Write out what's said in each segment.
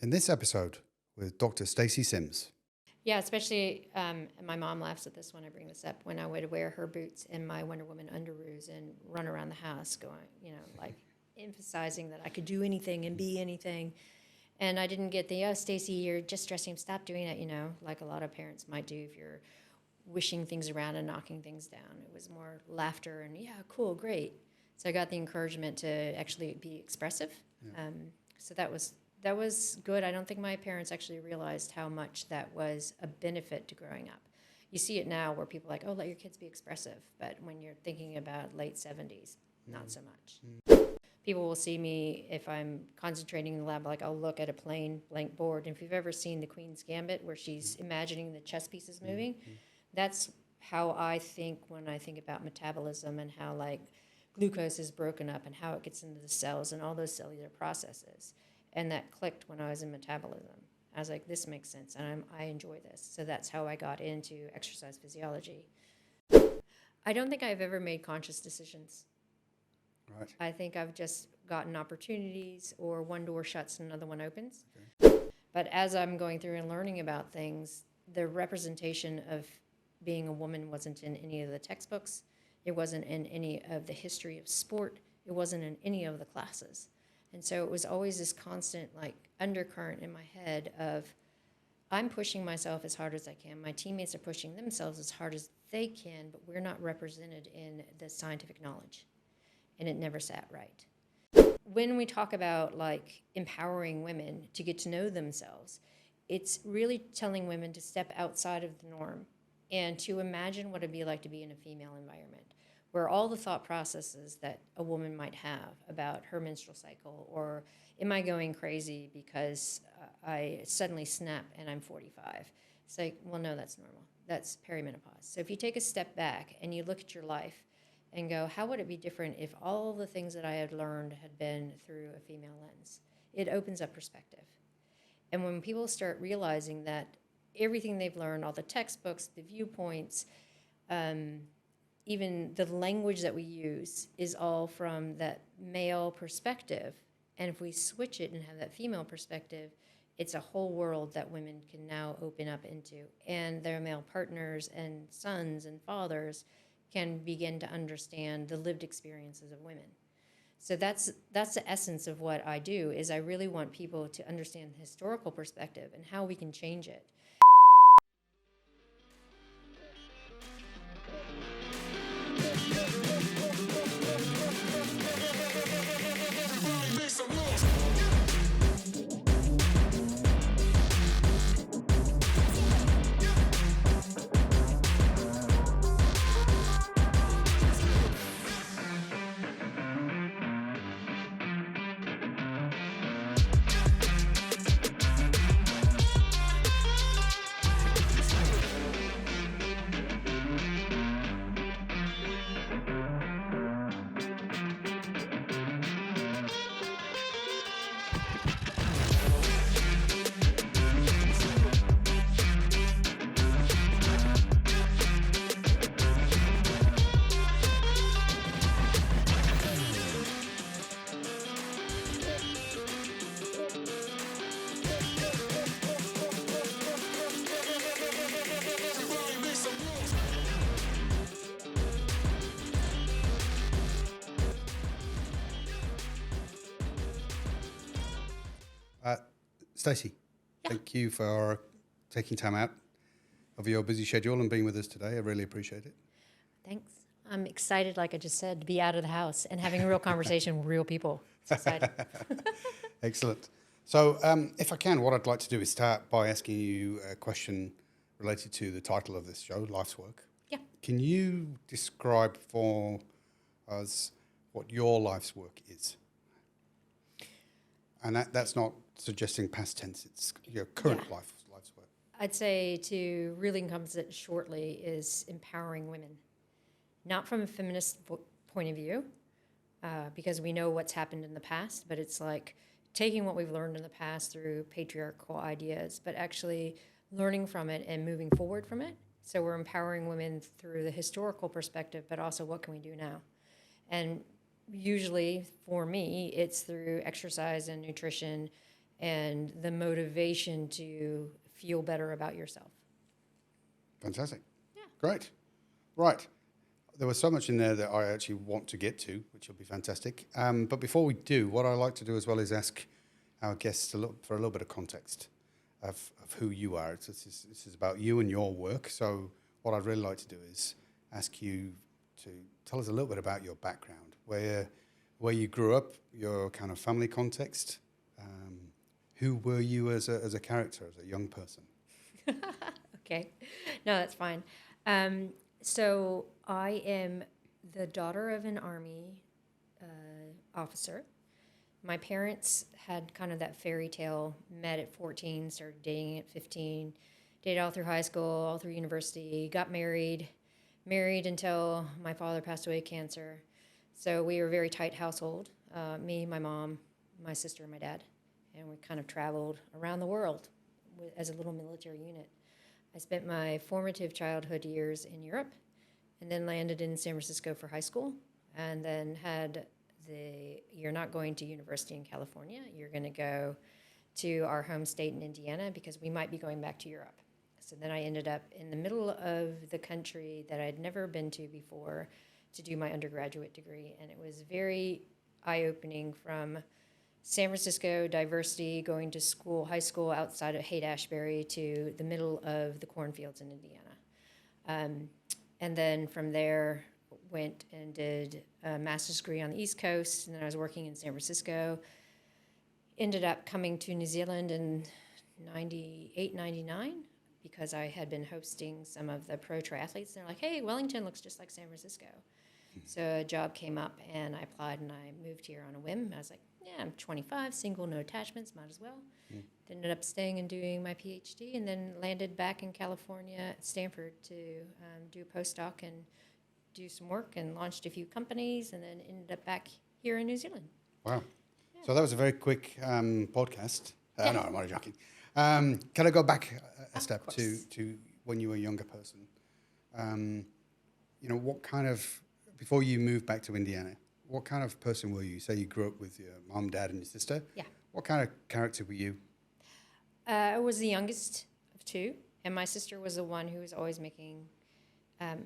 In this episode with Dr. Stacy Sims. Yeah, especially my mom laughs at this when I bring this up, when I would wear her boots and my Wonder Woman underoos and run around the house going, like emphasizing that I could do anything and be anything. And I didn't get the, Stacy, you're just stressing, stop doing that, like a lot of parents might do if you're wishing things around and knocking things down. It was more laughter and, yeah, cool, great. So I got the encouragement to actually be expressive. Yeah. So that was good. I don't think my parents actually realized how much that was a benefit to growing up. You see it now where people are like, oh, let your kids be expressive. But when you're thinking about late 70s, not so much. People will see me if I'm concentrating in the lab, like I'll look at a plain blank board. And if you've ever seen the Queen's Gambit where she's imagining the chess pieces moving, that's how I think when I think about metabolism and how like glucose is broken up and how it gets into the cells and all those cellular processes. And that clicked when I was in metabolism. I was like, this makes sense, and I enjoy this. So that's how I got into exercise physiology. I don't think I've ever made conscious decisions. Right. I think I've just gotten opportunities, or one door shuts and another one opens. Okay. But as I'm going through and learning about things, the representation of being a woman wasn't in any of the textbooks. It wasn't in any of the history of sport. It wasn't in any of the classes. And so it was always this constant like undercurrent in my head of I'm pushing myself as hard as I can. My teammates are pushing themselves as hard as they can, but we're not represented in the scientific knowledge. And it never sat right. When we talk about like empowering women to get to know themselves, it's really telling women to step outside of the norm and to imagine what it'd be like to be in a female environment, where all the thought processes that a woman might have about her menstrual cycle, or am I going crazy because I suddenly snap and I'm 45? It's like, well, no, that's normal. That's perimenopause. So if you take a step back and you look at your life and go, how would it be different if all the things that I had learned had been through a female lens? It opens up perspective. And when people start realizing that everything they've learned, all the textbooks, the viewpoints, even the language that we use is all from that male perspective. And if we switch it and have that female perspective, it's a whole world that women can now open up into. And their male partners and sons and fathers can begin to understand the lived experiences of women. So that's the essence of what I do, is I really want people to understand the historical perspective and how we can change it. Stacy, Thank you for taking time out of your busy schedule and being with us today. I really appreciate it. Thanks. I'm excited, like I just said, to be out of the house and having a real conversation with real people. It's exciting. Excellent. So if I can, what I'd like to do is start by asking you a question related to the title of this show, Life's Work. Yeah. Can you describe for us what your life's work is? And that's not suggesting past tense, it's your current life's work. I'd say, to really encompass it shortly, is empowering women. Not from a feminist point of view, because we know what's happened in the past, but it's like taking what we've learned in the past through patriarchal ideas, but actually learning from it and moving forward from it. So we're empowering women through the historical perspective, but also what can we do now? And usually for me, it's through exercise and nutrition and the motivation to feel better about yourself. Fantastic. Yeah. Great. Right. There was so much in there that I actually want to get to, which will be fantastic. But before we do, what I like to do as well is ask our guests for a little bit of context of who you are. This is about you and your work. So what I'd really like to do is ask you to tell us a little bit about your background, where you grew up, your kind of family context. Who were you as a character, as a young person? Okay. No, that's fine. So I am the daughter of an Army officer. My parents had kind of that fairy tale, met at 14, started dating at 15, dated all through high school, all through university, got married until my father passed away of cancer. So we were a very tight household, me, my mom, my sister, and my dad. And we kind of traveled around the world as a little military unit. I spent my formative childhood years in Europe and then landed in San Francisco for high school, and then had you're not going to university in California, you're going to go to our home state in Indiana because we might be going back to Europe. So then I ended up in the middle of the country that I'd never been to before to do my undergraduate degree, and it was very eye-opening from San Francisco diversity, going to school, high school outside of Haight-Ashbury, to the middle of the cornfields in Indiana. And then from there, went and did a master's degree on the East Coast, and then I was working in San Francisco. Ended up coming to New Zealand in 98, 99, because I had been hosting some of the pro triathletes. They're like, hey, Wellington looks just like San Francisco. So a job came up, and I applied, and I moved here on a whim. I was like, yeah, I'm 25, single, no attachments, might as well. Ended up staying and doing my PhD, and then landed back in California at Stanford to do a postdoc and do some work, and launched a few companies, and then ended up back here in New Zealand. Wow. Yeah. So that was a very quick podcast. No, I'm only joking. Can I go back a step to when you were a younger person? What kind of, before you moved back to Indiana, what kind of person were you? You say you grew up with your mom, dad, and your sister. Yeah. What kind of character were you? I was the youngest of two, and my sister was the one who was always making, I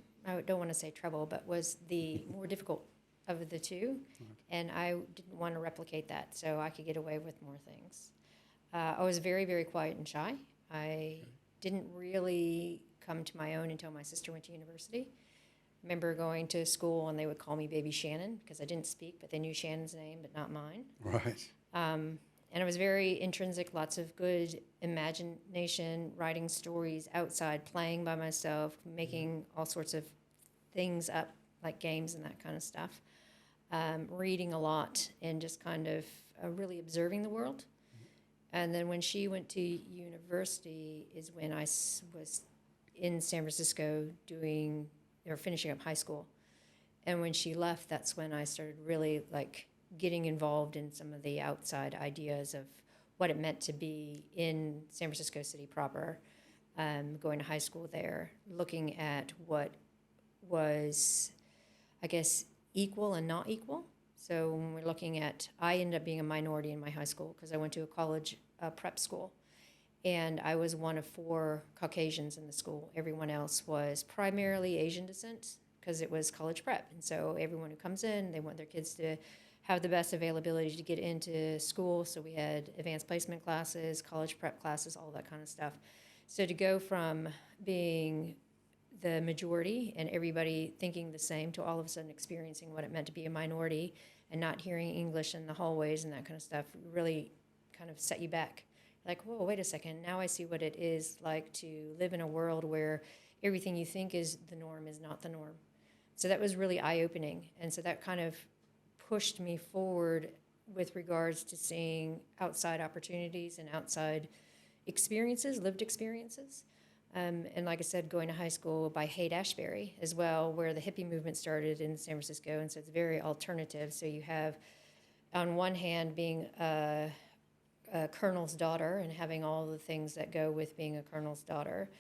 don't want to say trouble, but was the more difficult of the two. Right. And I didn't want to replicate that, so I could get away with more things. I was very, very quiet and shy. I didn't really come to my own until my sister went to university. I remember going to school, and they would call me Baby Shannon because I didn't speak, but they knew Shannon's name, but not mine. Right. And it was very intrinsic, lots of good imagination, writing stories outside, playing by myself, making all sorts of things up, like games and that kind of stuff. Reading a lot and just kind of really observing the world. And then when she went to university is when I was in San Francisco finishing up high school. And when she left, that's when I started really getting involved in some of the outside ideas of what it meant to be in San Francisco City proper, going to high school there, looking at what was, I guess, equal and not equal. So when we're looking at, I ended up being a minority in my high school because I went to a college prep school, and I was one of 4 Caucasians in the school. Everyone else was primarily Asian descent because it was college prep. And so everyone who comes in, they want their kids to have the best availability to get into school. So we had advanced placement classes, college prep classes, all that kind of stuff. So to go from being the majority and everybody thinking the same to all of a sudden experiencing what it meant to be a minority and not hearing English in the hallways and that kind of stuff really kind of set you back. Like, whoa, wait a second. Now I see what it is like to live in a world where everything you think is the norm is not the norm. So that was really eye-opening. And so that kind of pushed me forward with regards to seeing outside opportunities and outside experiences, lived experiences. And like I said, going to high school by Haight-Ashbury as well, where the hippie movement started in San Francisco. And so it's very alternative. So you have, on one hand, being a colonel's daughter and having all the things that go with being a colonel's daughter,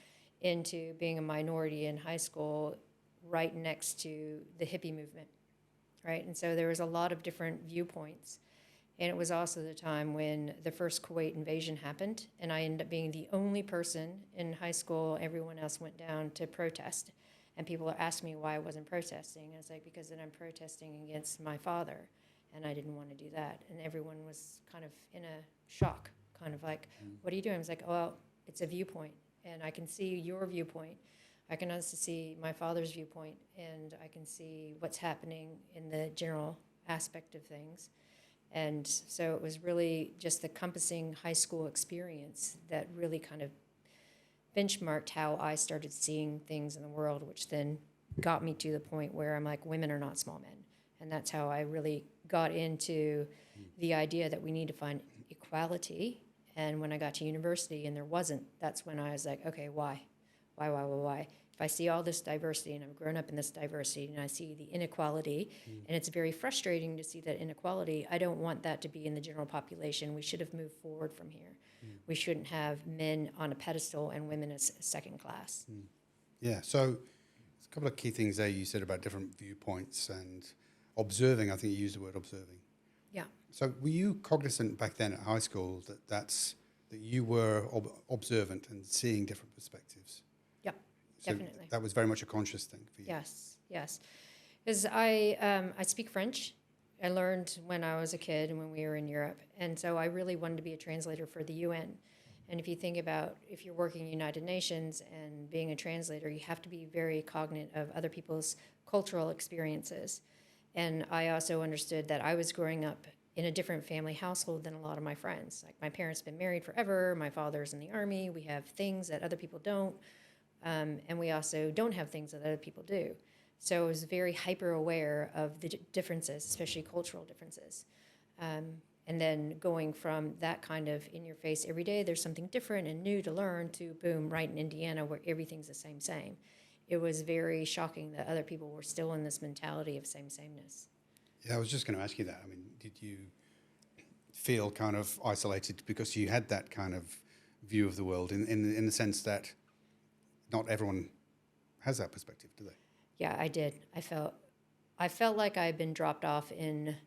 into being a minority in high school right next to the hippie movement, right? And so there was a lot of different viewpoints. And it was also the time when the first Kuwait invasion happened, and I ended up being the only person in high school. Everyone else went down to protest. And people asked me why I wasn't protesting. And I was like, because then I'm protesting against my father, and I didn't want to do that. And everyone was kind of in a shock, kind of like, what are you doing? I was like, well, it's a viewpoint, and I can see your viewpoint. I can also see my father's viewpoint, and I can see what's happening in the general aspect of things. And so it was really just the compassing high school experience that really kind of benchmarked how I started seeing things in the world, which then got me to the point where I'm like, women are not small men. And that's how I really got into the idea that we need to find equality. And when I got to university and there wasn't, that's when I was like, okay, why? Why? If I see all this diversity and I've grown up in this diversity and I see the inequality, and it's very frustrating to see that inequality, I don't want that to be in the general population. We should have moved forward from here. We shouldn't have men on a pedestal and women as second class. Yeah, so there's a couple of key things there you said about different viewpoints and observing. I think you used the word observing. Yeah. So were you cognizant back then at high school that you were observant and seeing different perspectives? Yep, So definitely. that was very much a conscious thing for you. Yes. Because I speak French. I learned when I was a kid and when we were in Europe. And so I really wanted to be a translator for the UN. And if you think about if you're working United Nations and being a translator, you have to be very cognizant of other people's cultural experiences. And I also understood that I was growing up in a different family household than a lot of my friends. Like my parents have been married forever. My father's in the Army. We have things that other people don't. And we also don't have things that other people do. So I was very hyper aware of the differences, especially cultural differences. And then going from that kind of in your face every day, there's something different and new to learn, to boom, right in Indiana where everything's the same. It was very shocking that other people were still in this mentality of sameness. Yeah, I was just going to ask you that. I mean, did you feel kind of isolated because you had that kind of view of the world in the sense that not everyone has that perspective, do they? Yeah, I did. I felt like I had been dropped off in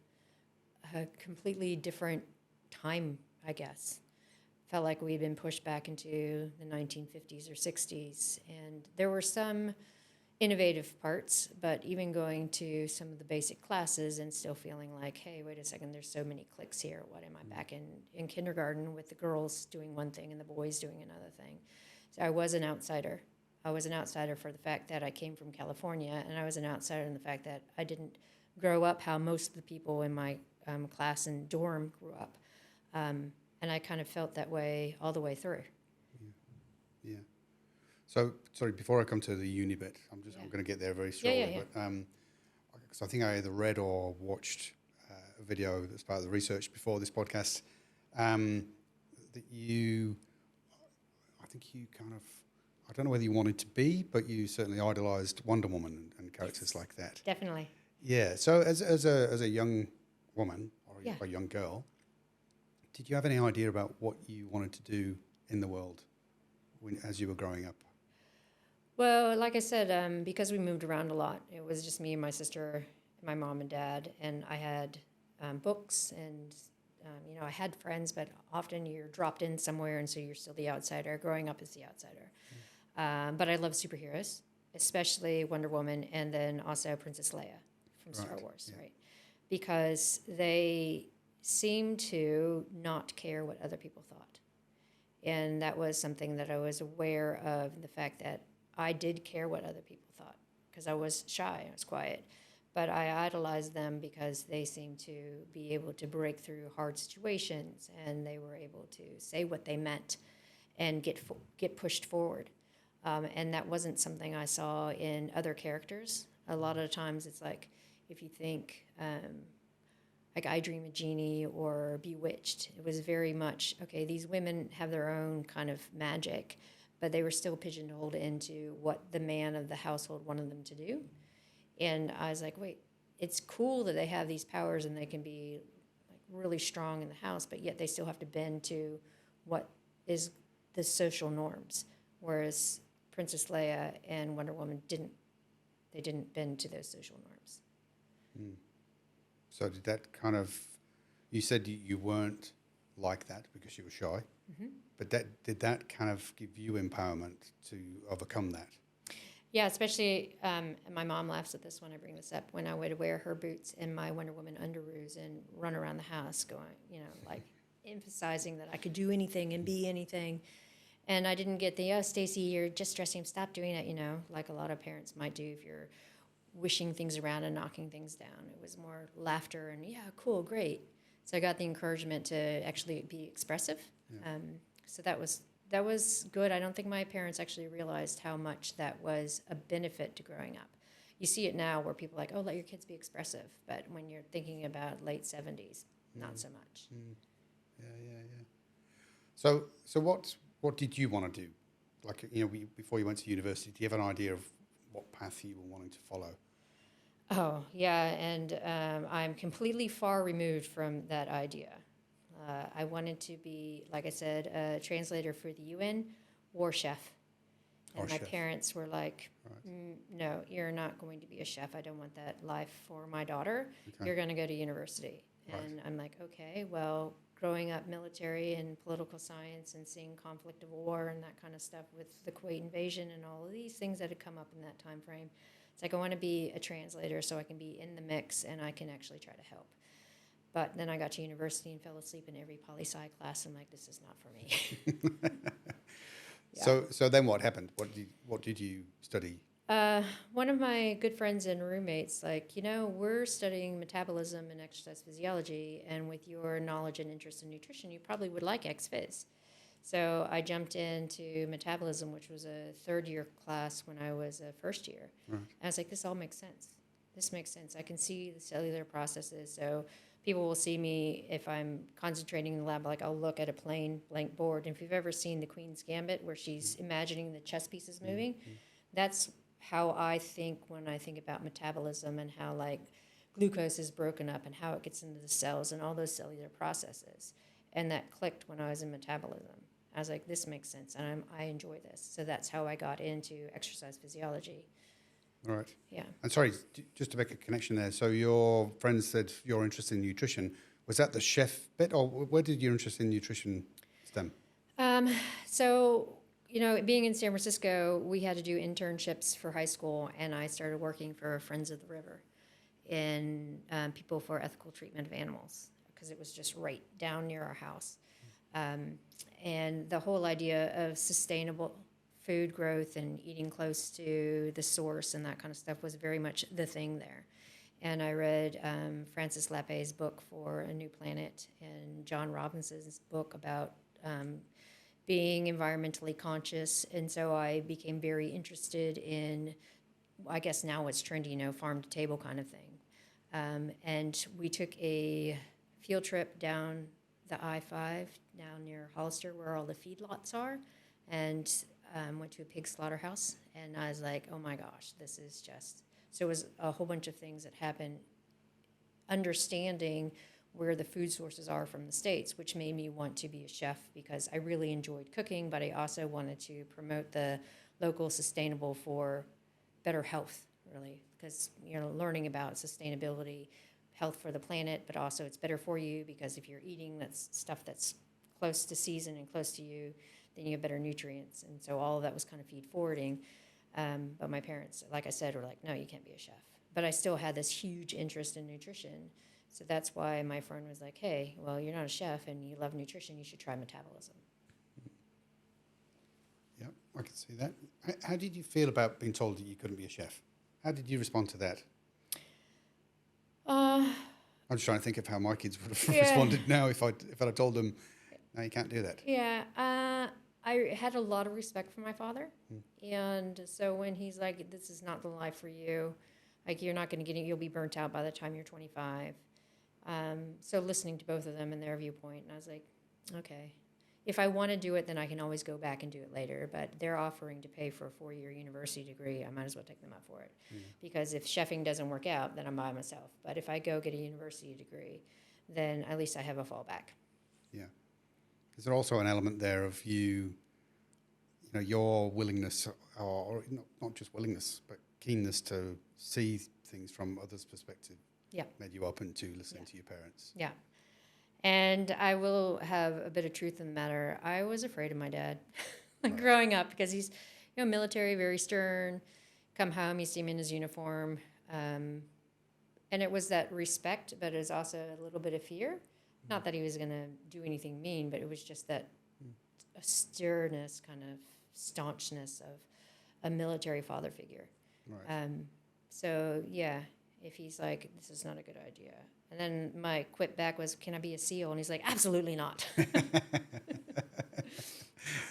a completely different time, I guess. Felt like we'd been pushed back into the 1950s or 60s. And there were some innovative parts, but even going to some of the basic classes and still feeling like, hey, wait a second, there's so many cliques here. What am I back in kindergarten with the girls doing one thing and the boys doing another thing? So I was an outsider. I was an outsider for the fact that I came from California, and I was an outsider in the fact that I didn't grow up how most of the people in my class and dorm grew up. And I kind of felt that way all the way through. Yeah. So, sorry, before I come to the uni bit, I'm going to get there very shortly. Yeah. But because I think I either read or watched a video that's part of the research before this podcast, that I think you kind of, I don't know whether you wanted to be, but you certainly idolized Wonder Woman and characters like that. Definitely. Yeah. So as a young woman or a young girl, did you have any idea about what you wanted to do in the world as you were growing up? Well, like I said, because we moved around a lot, it was just me and my sister, my mom and dad, and I had books and, I had friends, but often you're dropped in somewhere, and so you're still the outsider, growing up as the outsider. But I love superheroes, especially Wonder Woman, and then also Princess Leia from Star Wars, right? Because they seem to not care what other people thought. And that was something that I was aware of, the fact that I did care what other people thought, because I was shy, I was quiet. But I idolized them because they seemed to be able to break through hard situations, and they were able to say what they meant and get pushed forward. And that wasn't something I saw in other characters. A lot of times it's like, if you think, like I Dream of Jeannie or Bewitched, it was very much, okay, these women have their own kind of magic, but they were still pigeonholed into what the man of the household wanted them to do. And I was like, wait, it's cool that they have these powers and they can be like really strong in the house, but yet they still have to bend to what is the social norms. Whereas Princess Leia and Wonder Woman didn't bend to those social norms. So did that kind of You said you weren't like that because you were shy, but did that kind of give you empowerment to overcome that? Yeah, especially, and my mom laughs at this when I bring this up, when I would wear her boots and my Wonder Woman underoos and run around the house going, like emphasizing that I could do anything and be anything. And I didn't get the, oh, Stacy, you're just stressing, stop doing it, like a lot of parents might do if you're wishing things around and knocking things down. It was more laughter and, yeah, cool, great. So I got the encouragement to actually be expressive. Yeah. So that was good. I don't think my parents actually realized how much that was a benefit to growing up. You see it now where people are like, oh, let your kids be expressive. But when you're thinking about late 70s, not so much. Yeah. So what did you want to do? Like, before you went to university, do you have an idea of what path you were wanting to follow? Oh, yeah, and I'm completely far removed from that idea. I wanted to be, like I said, a translator for the UN or chef. And my parents were like, no, you're not going to be a chef. I don't want that life for my daughter. Okay. You're going to go to university. Right. And I'm like, okay, well, growing up military and political science and seeing conflict of war and that kind of stuff with the Kuwait invasion and all of these things that had come up in that time frame. It's like I want to be a translator so I can be in the mix and I can actually try to help. But then I got to university and fell asleep in every poli-sci class. I'm like, this is not for me. Yeah. So then what happened? What did you study? One of my good friends and roommates, like, we're studying metabolism and exercise physiology, and with your knowledge and interest in nutrition, you probably would like ex-phys. So I jumped into metabolism, which was a third-year class when I was a first year. Right. And I was like, this all makes sense. This makes sense. I can see the cellular processes. So people will see me if I'm concentrating in the lab, like I'll look at a plain blank board. And if you've ever seen the Queen's Gambit, where she's imagining the chess pieces moving, that's how I think when I think about metabolism and how like glucose is broken up and how it gets into the cells and all those cellular processes. And that clicked when I was in metabolism. I was like, this makes sense, and I enjoy this. So that's how I got into exercise physiology. All right. Yeah. And sorry, just to make a connection there. So your friend said you're interested in nutrition. Was that the chef bit, or where did your interest in nutrition stem? So, being in San Francisco, we had to do internships for high school, and I started working for Friends of the River in People for Ethical Treatment of Animals, because it was just right down near our house. And the whole idea of sustainable food growth and eating close to the source and that kind of stuff was very much the thing there. And I read Francis Lapé's book For a New Planet and John Robinson's book about being environmentally conscious. And so I became very interested in, I guess now it's trendy, farm to table kind of thing. And we took a field trip down the I-5 down near Hollister where all the feedlots are, and went to a pig slaughterhouse. And I was like, oh my gosh, this is just... So it was a whole bunch of things that happened, understanding where the food sources are from the States, which made me want to be a chef because I really enjoyed cooking, but I also wanted to promote the local sustainable for better health, really, because learning about sustainability, health for the planet, but also it's better for you because if you're eating that's stuff that's close to season and close to you, then you have better nutrients. And so all of that was kind of feed forwarding. But my parents, like I said, were like, no, you can't be a chef. But I still had this huge interest in nutrition. So that's why my friend was like, hey, well, you're not a chef and you love nutrition, you should try metabolism. Yeah, I can see that. How did you feel about being told that you couldn't be a chef? How did you respond to that? I'm just trying to think of how my kids would have responded now if I'd told them, no, you can't do that. Yeah, I had a lot of respect for my father. And so when he's like, this is not the life for you, like you're not going to get it, you'll be burnt out by the time you're 25. So listening to both of them and their viewpoint, and I was like, okay, if I want to do it, then I can always go back and do it later. But they're offering to pay for a 4-year university degree. I might as well take them up for it. Because if chefing doesn't work out, then I'm by myself. But if I go get a university degree, then at least I have a fallback. Yeah. Is there also an element there of your willingness, or not just willingness, but keenness to see things from others' perspective? Yeah. Made you open to listening to your parents? Yeah. And I will have a bit of truth in the matter. I was afraid of my dad like growing up because he's, military, very stern. Come home, you see him in his uniform. And it was that respect, but it was also a little bit of fear. Not that he was going to do anything mean, but it was just that sternness, kind of staunchness of a military father figure. Right. So, yeah, if he's like, this is not a good idea. And then my quip back was, can I be a SEAL? And he's like, absolutely not.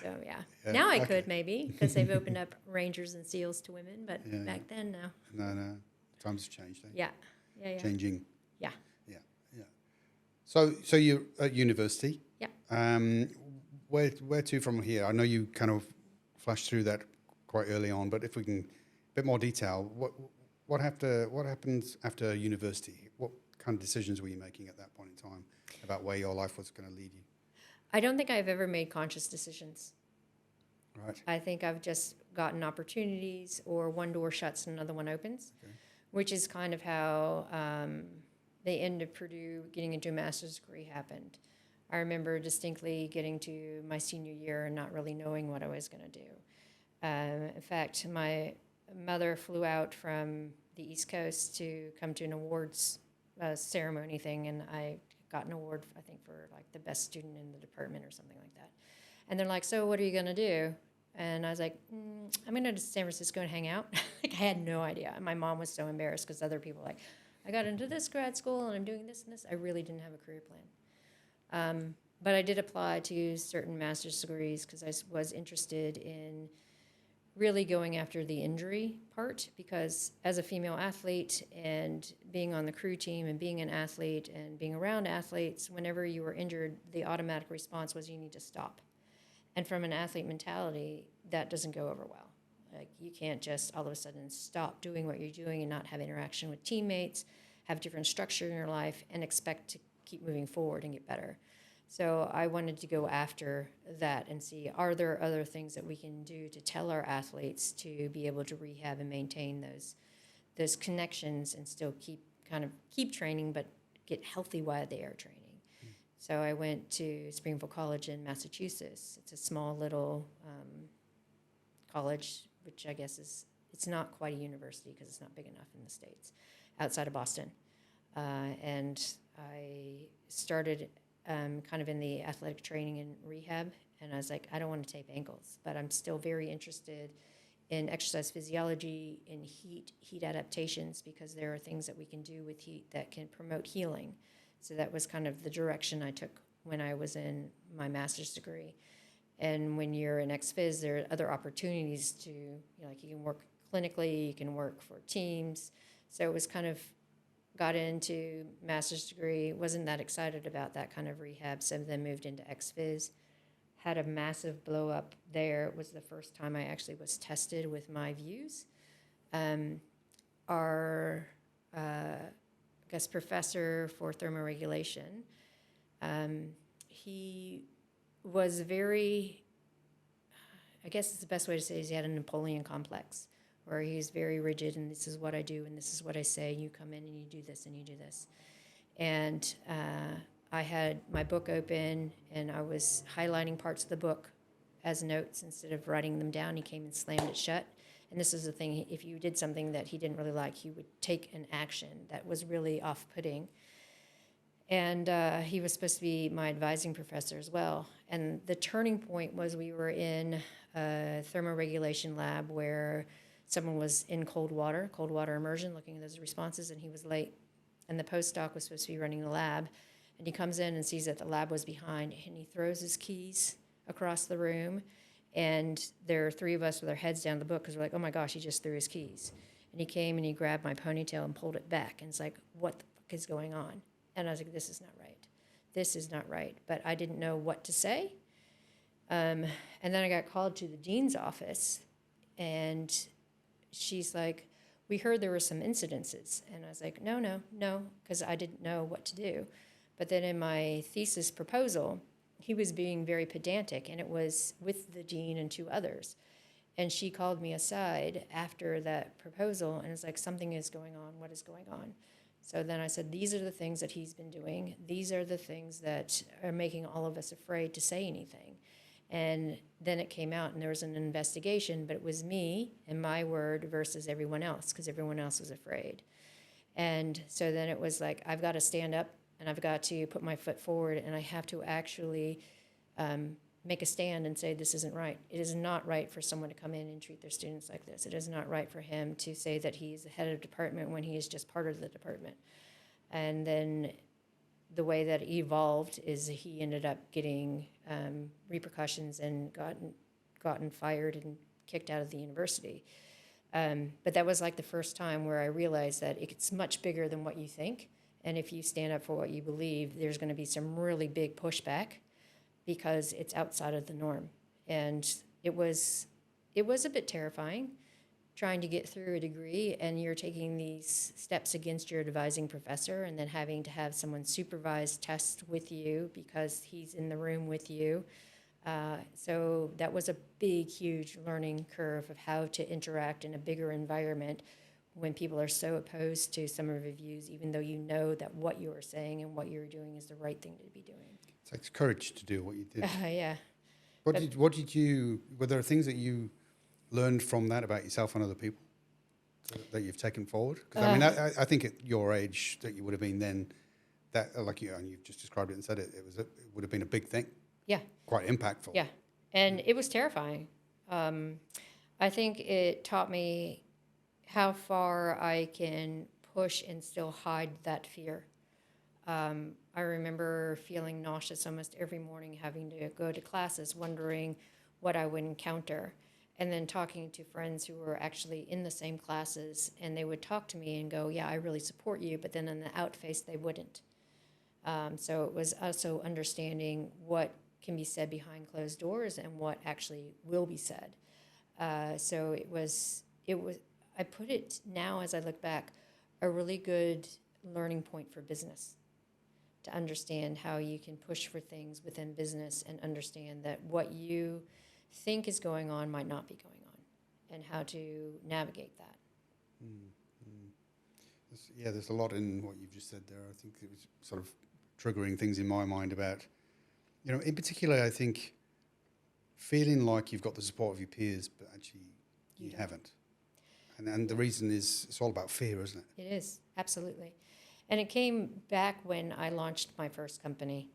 So, yeah. Now I could maybe, because they've opened up Rangers and SEALs to women, but back then, no. No. Times have changed, eh? Yeah. Changing. Yeah. Yeah. So you're at university. Yeah. Where to from here? I know you kind of flashed through that quite early on, but if we can, a bit more detail, what happens after university? What kind of decisions were you making at that point in time about where your life was going to lead you? I don't think I've ever made conscious decisions. Right. I think I've just gotten opportunities, or one door shuts and another one opens, which is kind of how the end of Purdue, getting into a master's degree happened. I remember distinctly getting to my senior year and not really knowing what I was going to do. In fact, my mother flew out from the East Coast to come to an awards ceremony thing, and I got an award, I think, for like the best student in the department or something like that. And they're like, so what are you going to do? And I was like, I'm going to go to San Francisco and hang out. Like, I had no idea. And my mom was so embarrassed because other people were like, I got into this grad school and I'm doing this and this. I really didn't have a career plan. But I did apply to certain master's degrees because I was interested in really going after the injury part, because as a female athlete and being on the crew team and being an athlete and being around athletes, whenever you were injured, the automatic response was you need to stop. And from an athlete mentality, that doesn't go over well. Like, you can't just all of a sudden stop doing what you're doing and not have interaction with teammates, have different structure in your life, and expect to keep moving forward and get better. So I wanted to go after that and see, are there other things that we can do to tell our athletes to be able to rehab and maintain those connections and still keep training, but get healthy while they are training. So I went to Springfield College in Massachusetts. It's a small little college, which I guess it's not quite a university because it's not big enough in the States, outside of Boston. And I started kind of in the athletic training and rehab, and I was like, I don't want to tape ankles, but I'm still very interested in exercise physiology, in heat adaptations, because there are things that we can do with heat that can promote healing. So that was kind of the direction I took when I was in my master's degree. And when you're in ex-phys, there are other opportunities to, like, you can work clinically, you can work for teams. So it was kind of got into master's degree, wasn't that excited about that kind of rehab, so then moved into ex-phys. Had a massive blow up there. It was the first time I actually was tested with my views. Our guest professor for thermoregulation, he was very, I guess it's the best way to say is he had a Napoleon complex, where he's very rigid, and this is what I do, and this is what I say, you come in and you do this and you do this. And I had my book open, and I was highlighting parts of the book as notes instead of writing them down. He came and slammed it shut. And this is the thing, if you did something that he didn't really like, he would take an action that was really off-putting. And he was supposed to be my advising professor as well. And the turning point was we were in a thermoregulation lab where someone was in cold water immersion, looking at those responses, and he was late. And the postdoc was supposed to be running the lab. And he comes in and sees that the lab was behind, and he throws his keys across the room. And there are three of us with our heads down the book because we're like, oh my gosh, he just threw his keys. And he came and he grabbed my ponytail and pulled it back. And it's like, what the fuck is going on? And I was like, this is not right. This is not right. But I didn't know what to say. And then I got called to the dean's office, and she's like, we heard there were some incidences. And I was like, no, because I didn't know what to do. But then in my thesis proposal, he was being very pedantic, and it was with the dean and two others. And she called me aside after that proposal and was like, something is going on. What is going on? So then I said, these are the things that he's been doing. These are the things that are making all of us afraid to say anything. And then it came out and there was an investigation, but it was me and my word versus everyone else because everyone else was afraid. And so then it was like, I've got to stand up and I've got to put my foot forward and I have to actually make a stand and say, this isn't right. It is not right for someone to come in and treat their students like this. It is not right for him to say that he's the head of department when he is just part of the department. And then the way that it evolved is he ended up getting repercussions and gotten fired and kicked out of the university. But that was like the first time where I realized that it's much bigger than what you think. And if you stand up for what you believe, there's going to be some really big pushback because it's outside of the norm. And it was a bit terrifying trying to get through a degree and you're taking these steps against your advising professor and then having to have someone supervise tests with you because he's in the room with you. So that was a big, huge learning curve of how to interact in a bigger environment when people are so opposed to some of your views, even though you know that what you are saying and what you're doing is the right thing to be doing. It takes courage to do what you did. Yeah. Were there things that you learned from that about yourself and other people that you've taken forward? Because I think at your age that you would have been then, that like you and you've just described it and said it would have been a big thing. Yeah. Quite impactful. Yeah, and it was terrifying. I think it taught me how far I can push and still hide that fear. I remember feeling nauseous almost every morning, having to go to classes, wondering what I would encounter, and then talking to friends who were actually in the same classes, and they would talk to me and go, yeah, I really support you, but then in the out face, they wouldn't. So it was also understanding what can be said behind closed doors and what actually will be said. So it was, I put it now as I look back, a really good learning point for business to understand how you can push for things within business and understand that what you think is going on might not be going on and how to navigate that. There's a lot in what you've just said there. I think it was sort of triggering things in my mind about, in particular, I think feeling like you've got the support of your peers, but actually you haven't. And the reason is it's all about fear, isn't it? It is, absolutely. And it came back when I launched my first company.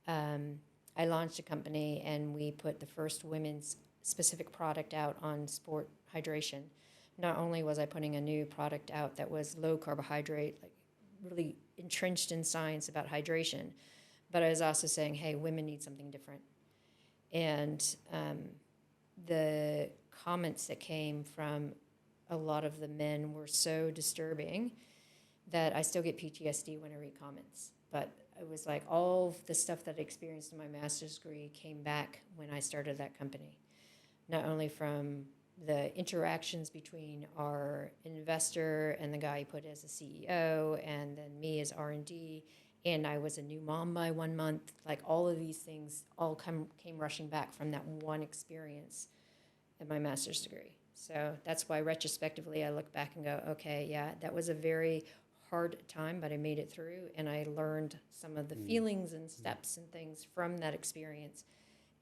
I launched a company and we put the first women's specific product out on sport hydration. Not only was I putting a new product out that was low carbohydrate, like really entrenched in science about hydration, but I was also saying, hey, women need something different. And the comments that came from a lot of the men were so disturbing that I still get PTSD when I read comments. But it was like all the stuff that I experienced in my master's degree came back when I started that company. Not only from the interactions between our investor and the guy he put as a CEO and then me as R&D, and I was a new mom by 1 month. Like all of these things all came rushing back from that one experience in my master's degree. So that's why retrospectively I look back and go, okay, yeah, that was a very hard time, but I made it through and I learned some of the feelings and steps and things from that experience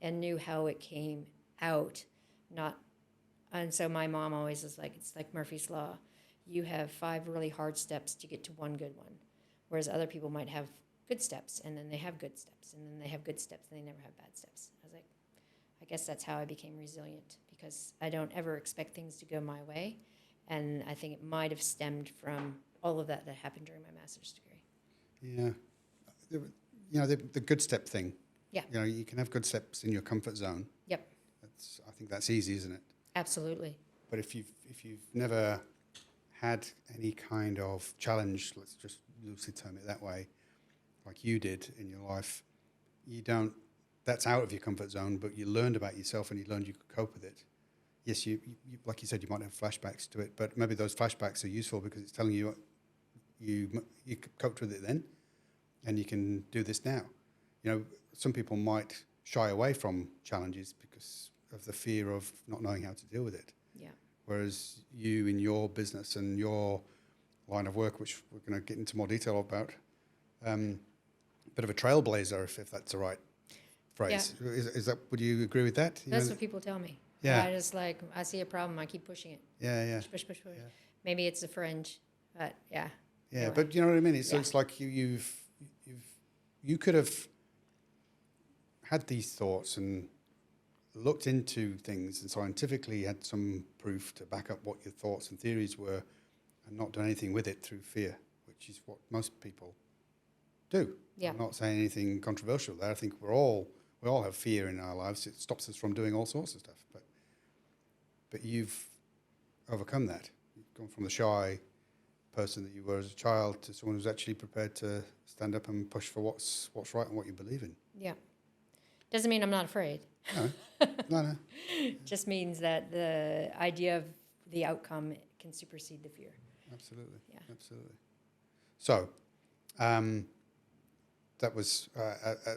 and knew how it came out. And so my mom always is like, it's like Murphy's Law. You have 5 really hard steps to get to one good one. Whereas other people might have good steps and then they have good steps and then they have good steps and they never have bad steps. I was like, I guess that's how I became resilient because I don't ever expect things to go my way. And I think it might have stemmed from all of that happened during my master's degree. Yeah. The good step thing. Yeah. You can have good steps in your comfort zone. Yep. I think that's easy, isn't it? Absolutely. But if you've never had any kind of challenge, let's just loosely term it that way, like you did in your life, that's out of your comfort zone, but you learned about yourself and you learned you could cope with it. Yes, you like you said, you might have flashbacks to it, but maybe those flashbacks are useful because it's telling you you coped with it then and you can do this now. Some people might shy away from challenges because of the fear of not knowing how to deal with it. Yeah. Whereas you in your business and your line of work, which we're going to get into more detail about. Bit of a trailblazer, if that's the right phrase. Yeah. Is that? Would you agree with that? That's what people tell me. Yeah. I just like, I see a problem, I keep pushing it. Yeah. Push. Yeah. Maybe it's the fringe, but yeah. Yeah, Anyway. but you know what I mean. It's Yeah. it's like you could have had these thoughts and looked into things and scientifically had some proof to back up what your thoughts and theories were, and not done anything with it through fear, which is what most people do. Yeah. I'm not saying anything controversial there. I think we all have fear in our lives. It stops us from doing all sorts of stuff. But you've overcome that. You've gone from the shy person that you were as a child to someone who's actually prepared to stand up and push for what's right and what you believe in. Yeah. Doesn't mean I'm not afraid. No. Just means that the idea of the outcome can supersede the fear. Absolutely. Yeah. Absolutely. So, that was a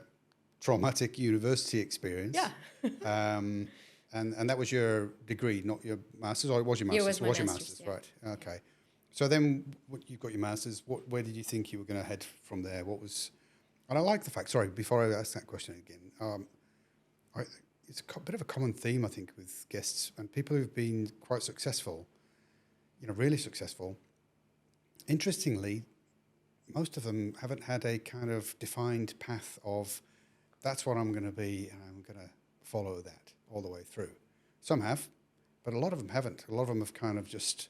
traumatic university experience. Yeah. And that was your degree, not your master's, or it was your master's? Yeah, it was my your master's, master's, yeah. right. Okay. So then you've got your master's. Where did you think you were going to head from there? And I like the fact, sorry, before I ask that question again, it's a bit of a common theme, I think, with guests and people who've been quite successful, really successful. Interestingly, most of them haven't had a kind of defined path of, that's what I'm going to be, and I'm going to follow that all the way through. Some have, but a lot of them haven't. A lot of them have kind of just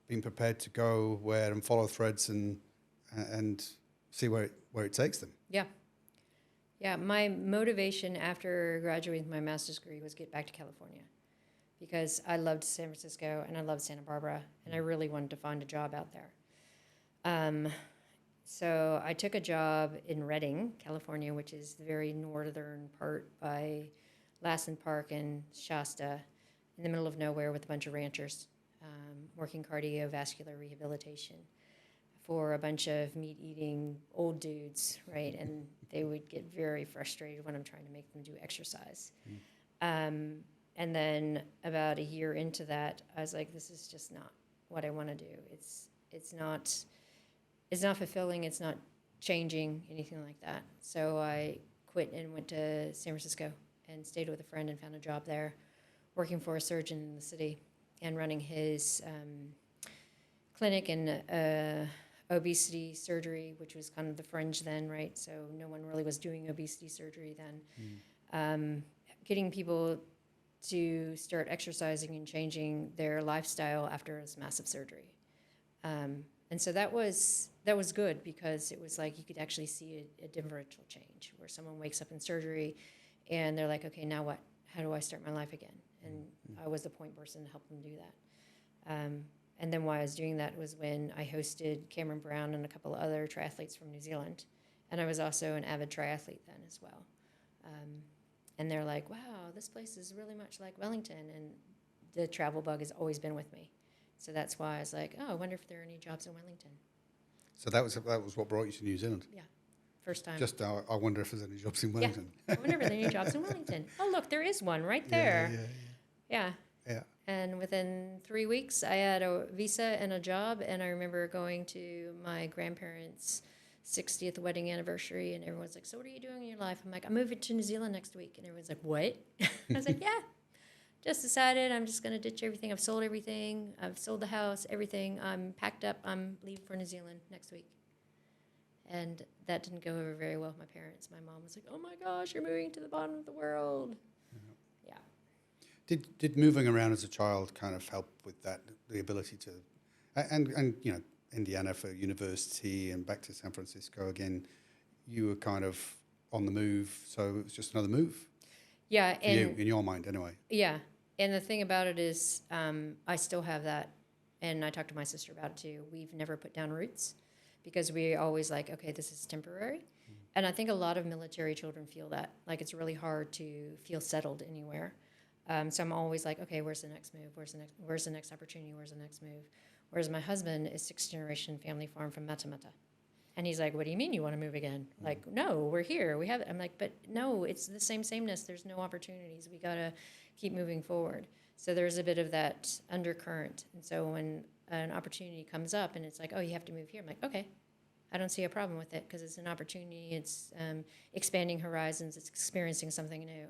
been prepared to go where and follow threads and see where it takes them. Yeah. Yeah, my motivation after graduating with my master's degree was get back to California because I loved San Francisco and I loved Santa Barbara and I really wanted to find a job out there. So I took a job in Redding, California, which is the very northern part by Lassen Park and Shasta, in the middle of nowhere with a bunch of ranchers, working cardiovascular rehabilitation for a bunch of meat-eating old dudes, right? And they would get very frustrated when I'm trying to make them do exercise. And then about a year into that, I was like, this is just not what I want to do. It's not fulfilling. It's not changing, anything like that. So I quit and went to San Francisco and stayed with a friend and found a job there, working for a surgeon in the city and running his clinic and obesity surgery, which was kind of the fringe then, right? So no one really was doing obesity surgery then. Getting people to start exercising and changing their lifestyle after this massive surgery. And so that was good because it was like you could actually see a differential change where someone wakes up in surgery and they're like, okay, now what? How do I start my life again? And I was the point person to help them do that. And then while I was doing that was when I hosted Cameron Brown and a couple of other triathletes from New Zealand. And I was also an avid triathlete then as well. And they're like, wow, this place is really much like Wellington. And the travel bug has always been with me. So that's why I was like, oh, I wonder if there are any jobs in Wellington. So that was what brought you to New Zealand? Yeah, first time. Just I wonder if there's any jobs in Wellington. Yeah, I wonder if there are any jobs in Wellington. Oh, look, there is one right there. Yeah. And within 3 weeks, I had a visa and a job, and I remember going to my grandparents' 60th wedding anniversary, and everyone's like, so what are you doing in your life? I'm like, I'm moving to New Zealand next week. And everyone's like, what? I was like, yeah, just decided I'm just going to ditch everything. I've sold everything. I've sold the house, everything. I'm packed up. I'm leaving for New Zealand next week. And that didn't go over very well with my parents. My mom was like, oh, my gosh, you're moving to the bottom of the world. Yeah. Did moving around as a child kind of help with that, the ability to, and Indiana for university and back to San Francisco again, you were kind of on the move, so it was just another move? Yeah. For you, in your mind anyway. Yeah. And the thing about it is I still have that, and I talked to my sister about it too. We've never put down roots because we always like, okay, this is temporary. And I think a lot of military children feel that. Like it's really hard to feel settled anywhere. So I'm always like, okay, where's the next move? Where's the next opportunity? Where's the next move? Whereas my husband is 6th generation family farm from Matamata. And he's like, what do you mean you want to move again? Like, no, we're here. We have it. I'm like, but no, it's the sameness. There's no opportunities. We got to keep moving forward. So there's a bit of that undercurrent. And so when an opportunity comes up and it's like, oh, you have to move here. I'm like, okay, I don't see a problem with it because it's an opportunity. It's expanding horizons. It's experiencing something new.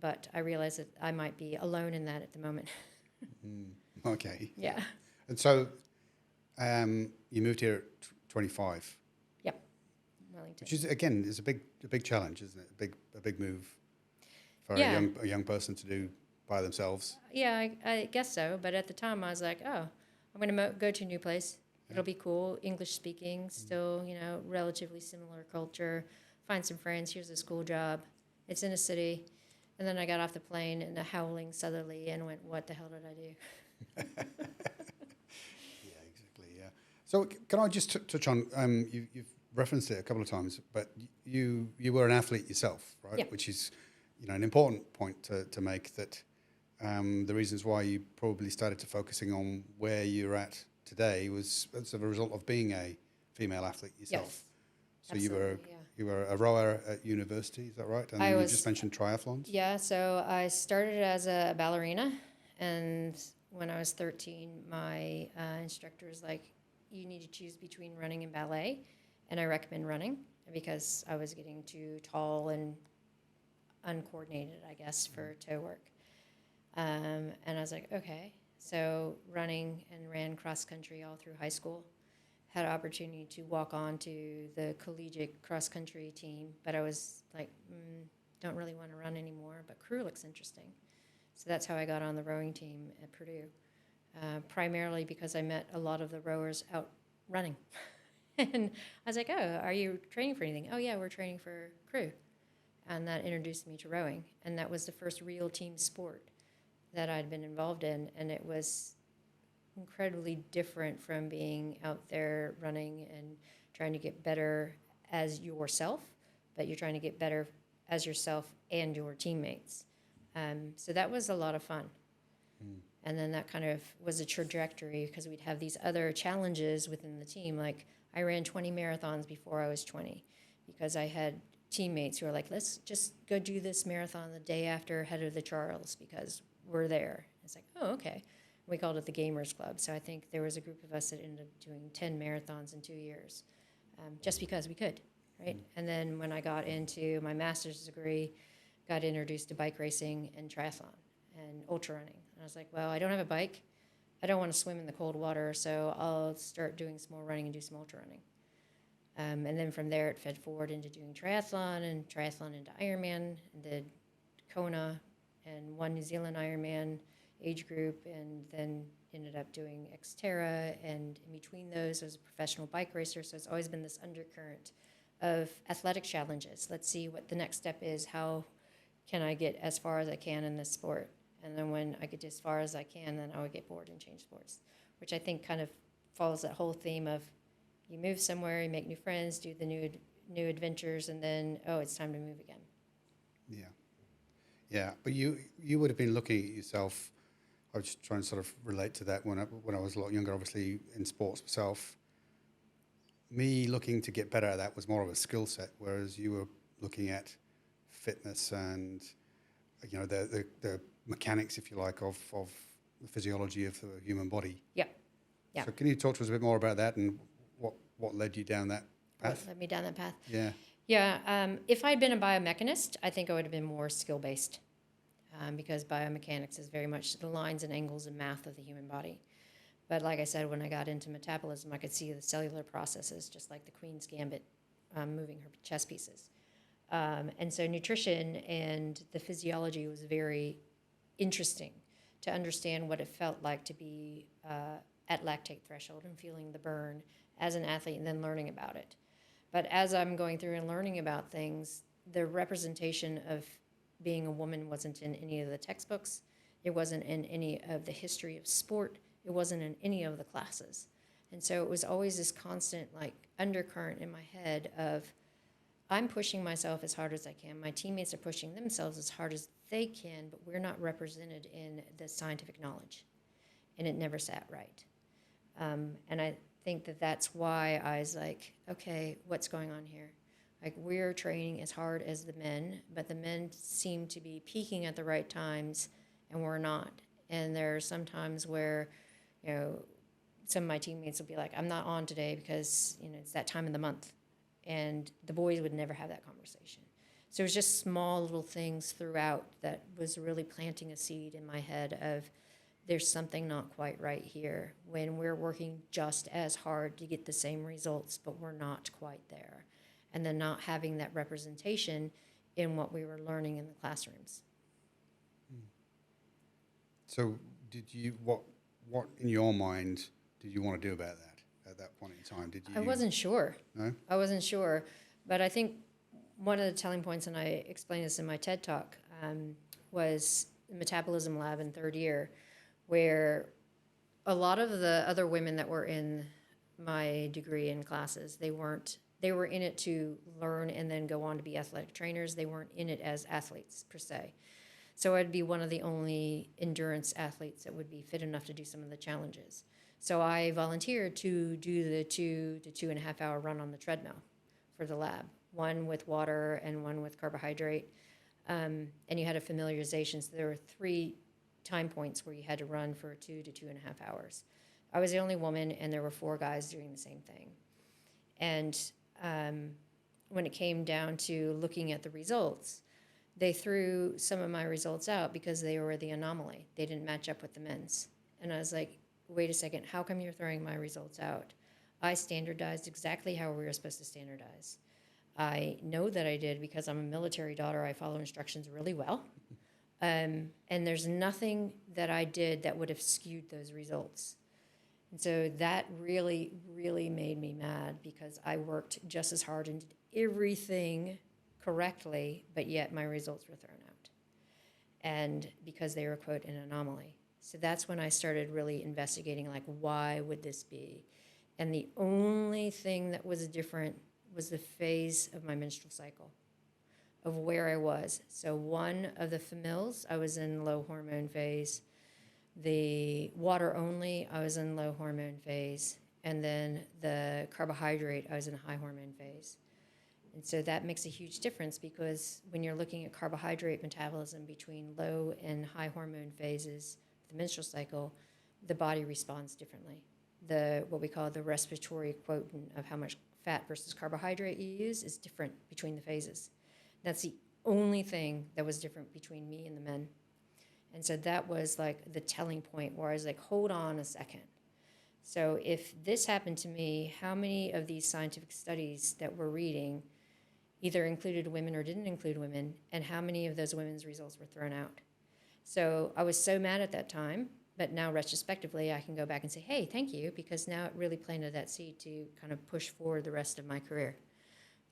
But I realize that I might be alone in that at the moment. Okay. Yeah. And so you moved here at 25. Yep. Wellington. Which is, again, is a big challenge, isn't it? A big move for Yeah. a young person to do by themselves. Yeah, I guess so. But at the time, I was like, oh, I'm going to go to a new place. It'll be cool. English speaking, still, relatively similar culture. Find some friends. Here's a school job. It's in a city. And then I got off the plane in a howling southerly and went, what the hell did I do? Yeah, exactly. Yeah. So can I just touch on? You've referenced it a couple of times, but you were an athlete yourself, right? Yeah. Which is, an important point to make. That the reasons why you probably started to focusing on where you're at today was as a result of being a female athlete yourself. Yes. So you were Absolutely, yeah. you were a rower at university, is that right? And I you was- just mentioned triathlons. Yeah, so I started as a ballerina, and when I was 13, my instructor was like, you need to choose between running and ballet, and I recommend running because I was getting too tall and uncoordinated, I guess, for toe work. And I was like, okay. So running and ran cross country all through high school. Had an opportunity to walk on to the collegiate cross country team, but I was like, don't really want to run anymore, but crew looks interesting. So that's how I got on the rowing team at Purdue, primarily because I met a lot of the rowers out running. And I was like, oh, are you training for anything? Oh, yeah, we're training for crew. And that introduced me to rowing. And that was the first real team sport that I'd been involved in. And it was incredibly different from being out there running and trying to get better as yourself, but you're trying to get better as yourself and your teammates. So that was a lot of fun. And then that kind of was a trajectory because we'd have these other challenges within the team. Like I ran 20 marathons before I was 20 because I had teammates who were like, let's just go do this marathon the day after Head of the Charles because we're there. It's like, oh, okay. We called it the Gamers Club. So I think there was a group of us that ended up doing 10 marathons in 2 years just because we could, right? And then when I got into my master's degree, got introduced to bike racing and triathlon and ultra running. And I was like, well, I don't have a bike. I don't want to swim in the cold water, so I'll start doing some more running and do some ultra running. And then from there, it fed forward into doing triathlon into Ironman, and did Kona and one New Zealand Ironman age group, and then ended up doing Xterra. And in between those, I was a professional bike racer, so it's always been this undercurrent of athletic challenges. Let's see what the next step is. How can I get as far as I can in this sport? And then when I get as far as I can, then I would get bored and change sports, which I think kind of follows that whole theme of you move somewhere, you make new friends, do the new adventures, and then, oh, it's time to move again. Yeah. Yeah, but you would have been looking at yourself. I was just trying to sort of relate to that when I was a lot younger, obviously in sports myself. Me looking to get better at that was more of a skill set, whereas you were looking at fitness and the mechanics, if you like, of the physiology of the human body. Yeah. Yeah. So can you talk to us a bit more about that and what led you down that path? What led me down that path? Yeah. Yeah. If I'd been a biomechanist, I think I would have been more skill-based because biomechanics is very much the lines and angles and math of the human body. But like I said, when I got into metabolism, I could see the cellular processes, just like the Queen's Gambit moving her chess pieces. And so nutrition and the physiology was very interesting to understand what it felt like to be at lactate threshold and feeling the burn as an athlete and then learning about it. But as I'm going through and learning about things, the representation of being a woman wasn't in any of the textbooks. It wasn't in any of the history of sport. It wasn't in any of the classes. And so it was always this constant undercurrent in my head of I'm pushing myself as hard as I can. My teammates are pushing themselves as hard as they can, but we're not represented in the scientific knowledge. And it never sat right. And I think that's why I was like, okay, what's going on here? We're training as hard as the men, but the men seem to be peaking at the right times, and we're not. And there are some times where You know, some of my teammates will be like, I'm not on today because, you know, it's that time of the month. And the boys would never have that conversation. So it was just small little things throughout that was really planting a seed in my head of there's something not quite right here when we're working just as hard to get the same results, but we're not quite there. And then not having that representation in what we were learning in the classrooms. So what in your mind did you want to do about that at that point in time? I wasn't sure. No? I wasn't sure. But I think one of the telling points, and I explained this in my TED Talk, was the metabolism lab in third year, where a lot of the other women that were in my degree in classes, they were in it to learn and then go on to be athletic trainers. They weren't in it as athletes per se. So I'd be one of the only endurance athletes that would be fit enough to do some of the challenges. So I volunteered to do the 2 to 2.5 hour run on the treadmill for the lab, one with water and one with carbohydrate. And you had a familiarization. So there were 3 time points where you had to run for 2 to 2.5 hours. I was the only woman, and there were 4 guys doing the same thing. And when it came down to looking at the results, they threw some of my results out because they were the anomaly. They didn't match up with the men's. And I was like, wait a second, how come you're throwing my results out? I standardized exactly how we were supposed to standardize. I know that I did because I'm a military daughter. I follow instructions really well. And there's nothing that I did that would have skewed those results. And so that really, really made me mad because I worked just as hard and did everything correctly, but yet my results were thrown out. And because they were, quote, an anomaly. So that's when I started really investigating, like, why would this be? And the only thing that was different was the phase of my menstrual cycle, of where I was. So one of the females, I was in low hormone phase. The water only, I was in low hormone phase. And then the carbohydrate, I was in a high hormone phase. And so that makes a huge difference because when you're looking at carbohydrate metabolism between low and high hormone phases, the menstrual cycle, the body responds differently. What we call the respiratory quotient of how much fat versus carbohydrate you use is different between the phases. That's the only thing that was different between me and the men. And so that was like the telling point where I was like, hold on a second. So if this happened to me, how many of these scientific studies that we're reading either included women or didn't include women, and how many of those women's results were thrown out? So I was so mad at that time, but now retrospectively I can go back and say, hey, thank you, because now it really planted that seed to kind of push forward the rest of my career.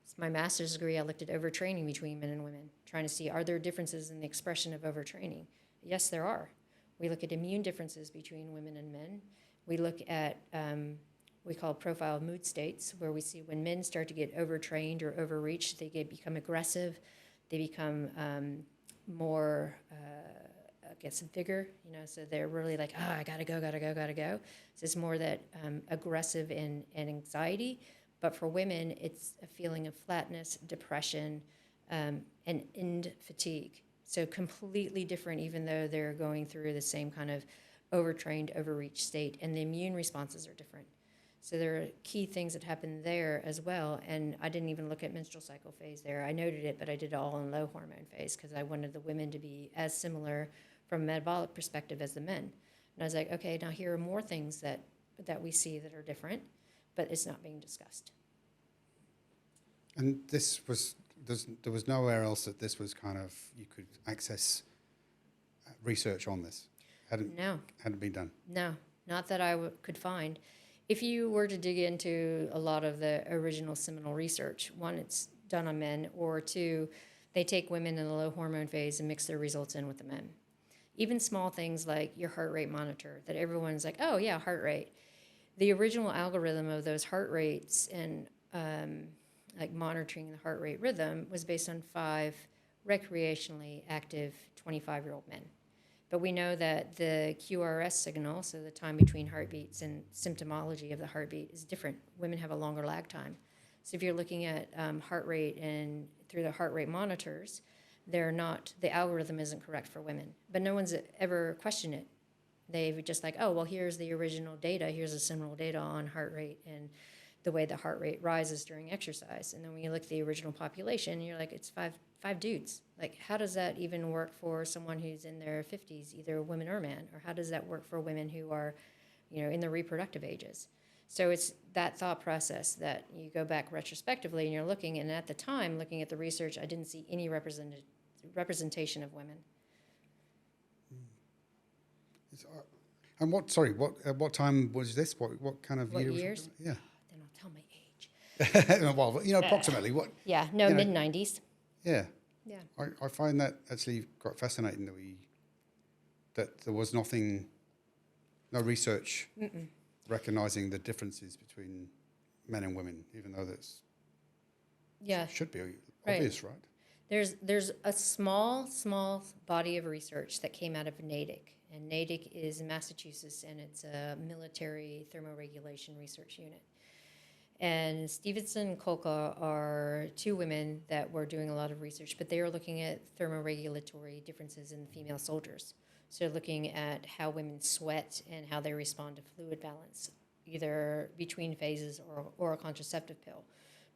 It's my master's degree, I looked at overtraining between men and women, trying to see, are there differences in the expression of overtraining? Yes, there are. We look at immune differences between women and men. We look at, we call profile mood states, where we see when men start to get overtrained or overreached, they become aggressive, they become more, vigor, so they're really like, I gotta go. So it's more that aggressive and anxiety. But for women, it's a feeling of flatness, depression, and end fatigue. So completely different, even though they're going through the same kind of overtrained, overreached state, and the immune responses are different. So there are key things that happen there as well, and I didn't even look at menstrual cycle phase there. I noted it, but I did it all in low hormone phase because I wanted the women to be as similar from a metabolic perspective as the men. And I was like, okay, now here are more things that we see that are different, but it's not being discussed. And there was nowhere else that this was kind of, you could access research on this? Hadn't been done? No, not that I could find. If you were to dig into a lot of the original seminal research, one, it's done on men, or two, they take women in the low hormone phase and mix their results in with the men. Even small things like your heart rate monitor, that everyone's like, oh yeah, heart rate. The original algorithm of those heart rates and like monitoring the heart rate rhythm was based on 5 recreationally active 25-year-old men. But we know that the QRS signal, so the time between heartbeats and symptomology of the heartbeat, is different. Women have a longer lag time. So if you're looking at heart rate and through the heart rate monitors, the algorithm isn't correct for women. But no one's ever questioned it. They were just like, oh, well, here's the original data. Here's the seminal data on heart rate and the way the heart rate rises during exercise. And then when you look at the original population, you're like, it's five dudes. Like, how does that even work for someone who's in their 50s, either women or man? Or how does that work for women who are, in their reproductive ages? So it's that thought process that you go back retrospectively and you're looking, and at the time, looking at the research, I didn't see any representation of women. And at what time was this? What kind of What year? years? Yeah. Then I'll tell my age. Well, approximately what? Yeah, no, mid-90s. Yeah. Yeah. I find that actually quite fascinating that there was no research recognizing the differences between men and women, even though that's should be obvious, right? There's a small body of research that came out of NATIC, and NATIC is in Massachusetts, and it's a military thermoregulation research unit. And Stevenson and Kolka are two women that were doing a lot of research, but they are looking at thermoregulatory differences in female soldiers. So looking at how women sweat and how they respond to fluid balance, either between phases or a contraceptive pill.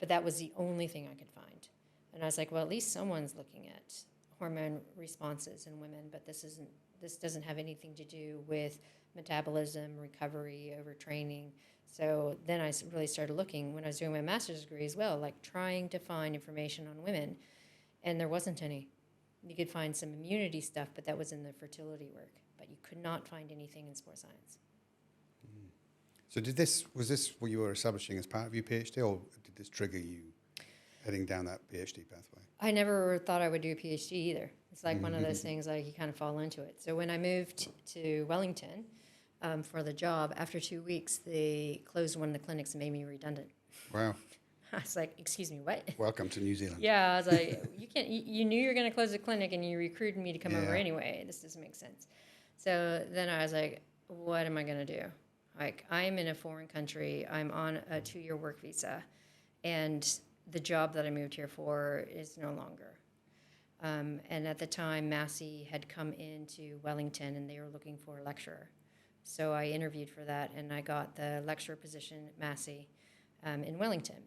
But that was the only thing I could find. And I was like, well, at least someone's looking at hormone responses in women, but this doesn't have anything to do with metabolism, recovery, overtraining. So then I really started looking when I was doing my master's degree as well, like trying to find information on women, and there wasn't any. You could find some immunity stuff, but that was in the fertility work. But you could not find anything in sports science. So was this what you were establishing as part of your PhD, or did this trigger you heading down that PhD pathway? I never thought I would do a PhD either. It's like one of those things, like you kind of fall into it. So when I moved to Wellington for the job, after 2 weeks, they closed one of the clinics and made me redundant. Wow. I was like, excuse me, what? Welcome to New Zealand. Yeah, I was like, you knew you were going to close the clinic and you recruited me to come over anyway. This doesn't make sense. So then I was like, what am I going to do? Like, I'm in a foreign country. I'm on a 2-year work visa. And the job that I moved here for is no longer. And at the time, Massey had come into Wellington and they were looking for a lecturer. So I interviewed for that and I got the lecturer position at Massey in Wellington.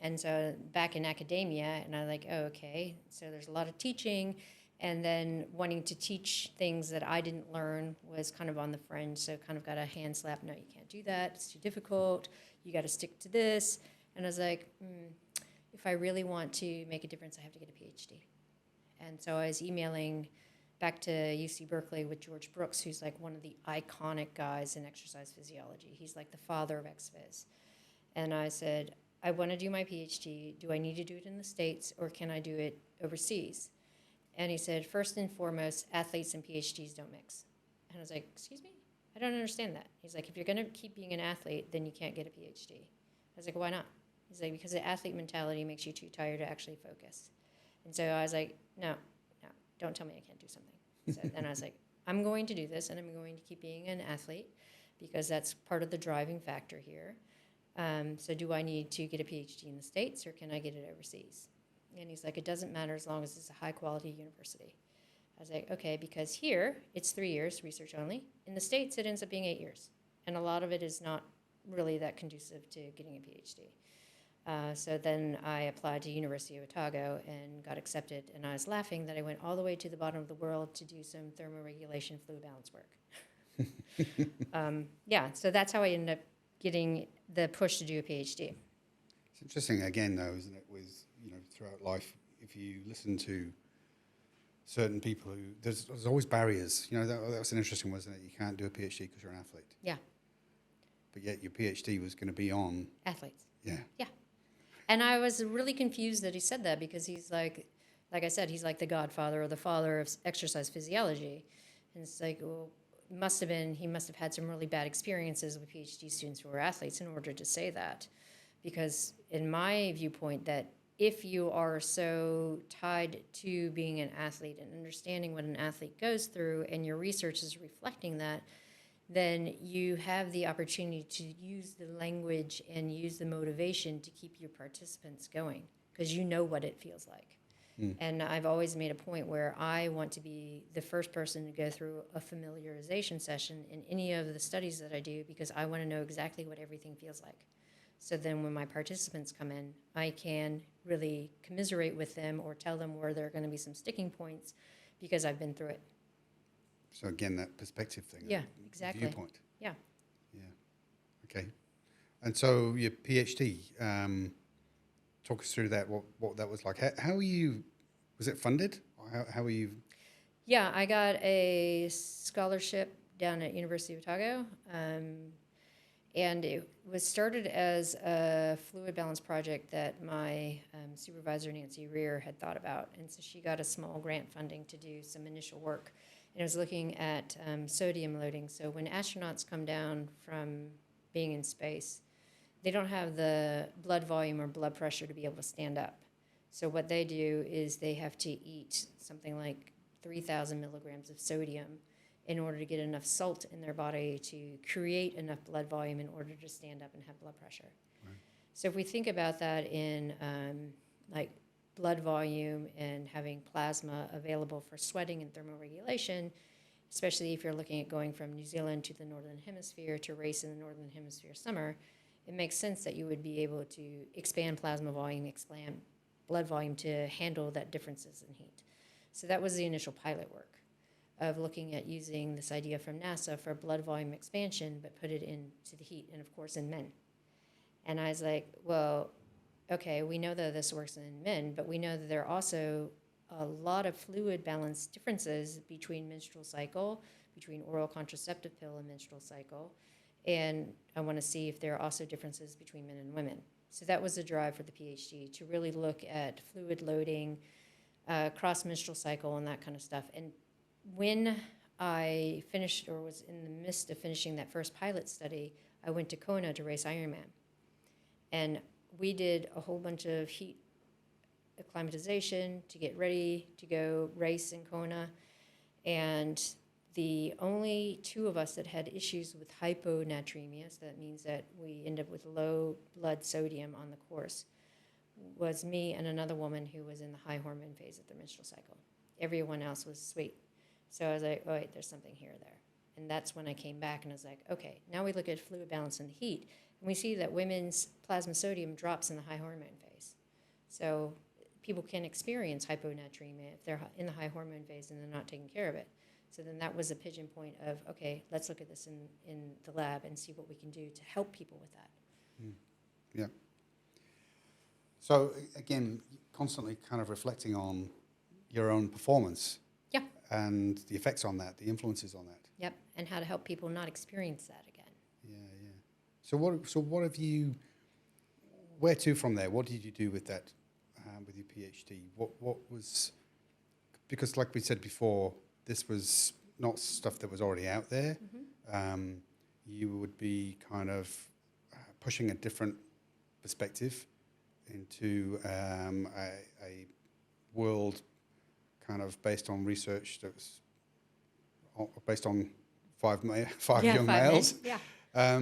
And so back in academia, and I'm like, oh, okay, so there's a lot of teaching, and then wanting to teach things that I didn't learn was kind of on the fringe, so kind of got a hand slap, no, you can't do that, it's too difficult, you got to stick to this. And I was like, if I really want to make a difference, I have to get a PhD. And so I was emailing back to UC Berkeley with George Brooks, who's like one of the iconic guys in exercise physiology. He's like the father of ex-phys. And I said, I want to do my PhD. Do I need to do it in the States or can I do it overseas? And he said, first and foremost, athletes and PhDs don't mix. And I was like, excuse me? I don't understand that. He's like, if you're going to keep being an athlete, then you can't get a PhD. I was like, why not? He's like, because the athlete mentality makes you too tired to actually focus. And so I was like, no, don't tell me I can't do something. So then I was like, I'm going to do this and I'm going to keep being an athlete because that's part of the driving factor here. So do I need to get a PhD in the States or can I get it overseas? And he's like, it doesn't matter as long as it's a high-quality university. I was like, okay, because here it's 3 years, research only. In the States, it ends up being 8 years. And a lot of it is not really that conducive to getting a PhD. So then I applied to University of Otago and got accepted. And I was laughing that I went all the way to the bottom of the world to do some thermoregulation fluid balance work. So that's how I ended up getting the push to do a PhD. It's interesting, again, though, isn't it, with, throughout life, if you listen to certain people who, there's always barriers. That was an interesting one, wasn't it? You can't do a PhD because you're an athlete. Yeah. But yet your PhD was going to be on... athletes. Yeah. Yeah. And I was really confused that he said that because he's like I said, he's like the godfather or the father of exercise physiology. And it's like, well, he must have had some really bad experiences with PhD students who were athletes in order to say that. Because in my viewpoint, that if you are so tied to being an athlete and understanding what an athlete goes through and your research is reflecting that, then you have the opportunity to use the language and use the motivation to keep your participants going because you know what it feels like. And I've always made a point where I want to be the first person to go through a familiarization session in any of the studies that I do, because I want to know exactly what everything feels like. So then when my participants come in, I can really commiserate with them or tell them where there are going to be some sticking points because I've been through it. So again, that perspective thing. Yeah, exactly. Viewpoint. Yeah. Yeah. Okay. And so your PhD, talk us through that, what that was like. How were you, was it funded? Or how were you? Yeah, I got a scholarship down at University of Waikato, and it was started as a fluid balance project that my supervisor, Nancy Rear, had thought about. And so she got a small grant funding to do some initial work. And it was looking at sodium loading. So when astronauts come down from being in space, they don't have the blood volume or blood pressure to be able to stand up. So what they do is they have to eat something like 3,000 milligrams of sodium in order to get enough salt in their body to create enough blood volume in order to stand up and have blood pressure. Right. So if we think about that in like blood volume and having plasma available for sweating and thermoregulation, especially if you're looking at going from New Zealand to the Northern Hemisphere to race in the Northern Hemisphere summer, it makes sense that you would be able to expand plasma volume, expand blood volume to handle that differences in heat. So that was the initial pilot work of looking at using this idea from NASA for blood volume expansion, but put it into the heat, and of course in men. And I was like, well, okay, we know that this works in men, but we know that there are also a lot of fluid balance differences between menstrual cycle, between oral contraceptive pill and menstrual cycle. And I want to see if there are also differences between men and women. So that was the drive for the PhD, to really look at fluid loading, cross-menstrual cycle, and that kind of stuff. And when I finished, or was in the midst of finishing that first pilot study, I went to Kona to race Ironman. And we did a whole bunch of heat acclimatization to get ready to go race in Kona. And the only two of us that had issues with hyponatremia, so that means that we end up with low blood sodium on the course, was me and another woman who was in the high hormone phase of their menstrual cycle. Everyone else was sweet. So I was like, oh, wait, there's something here or there. And that's when I came back and I was like, okay, now we look at fluid balance and heat, and we see that women's plasma sodium drops in the high hormone phase. So people can experience hyponatremia if they're in the high hormone phase and they're not taking care of it. So then that was a pigeon point of, okay, let's look at this in the lab and see what we can do to help people with that. Yeah. So again, constantly kind of reflecting on your own performance. Yeah. And the effects on that, the influences on that. Yep, and how to help people not experience that again. Yeah, yeah. So what have you, where to from there? What did you do with that, with your PhD? What was, because like we said before, this was not stuff that was already out there. Mm-hmm. You would be kind of pushing a different perspective into a world kind of based on research that was based on five young males. Men. Yeah.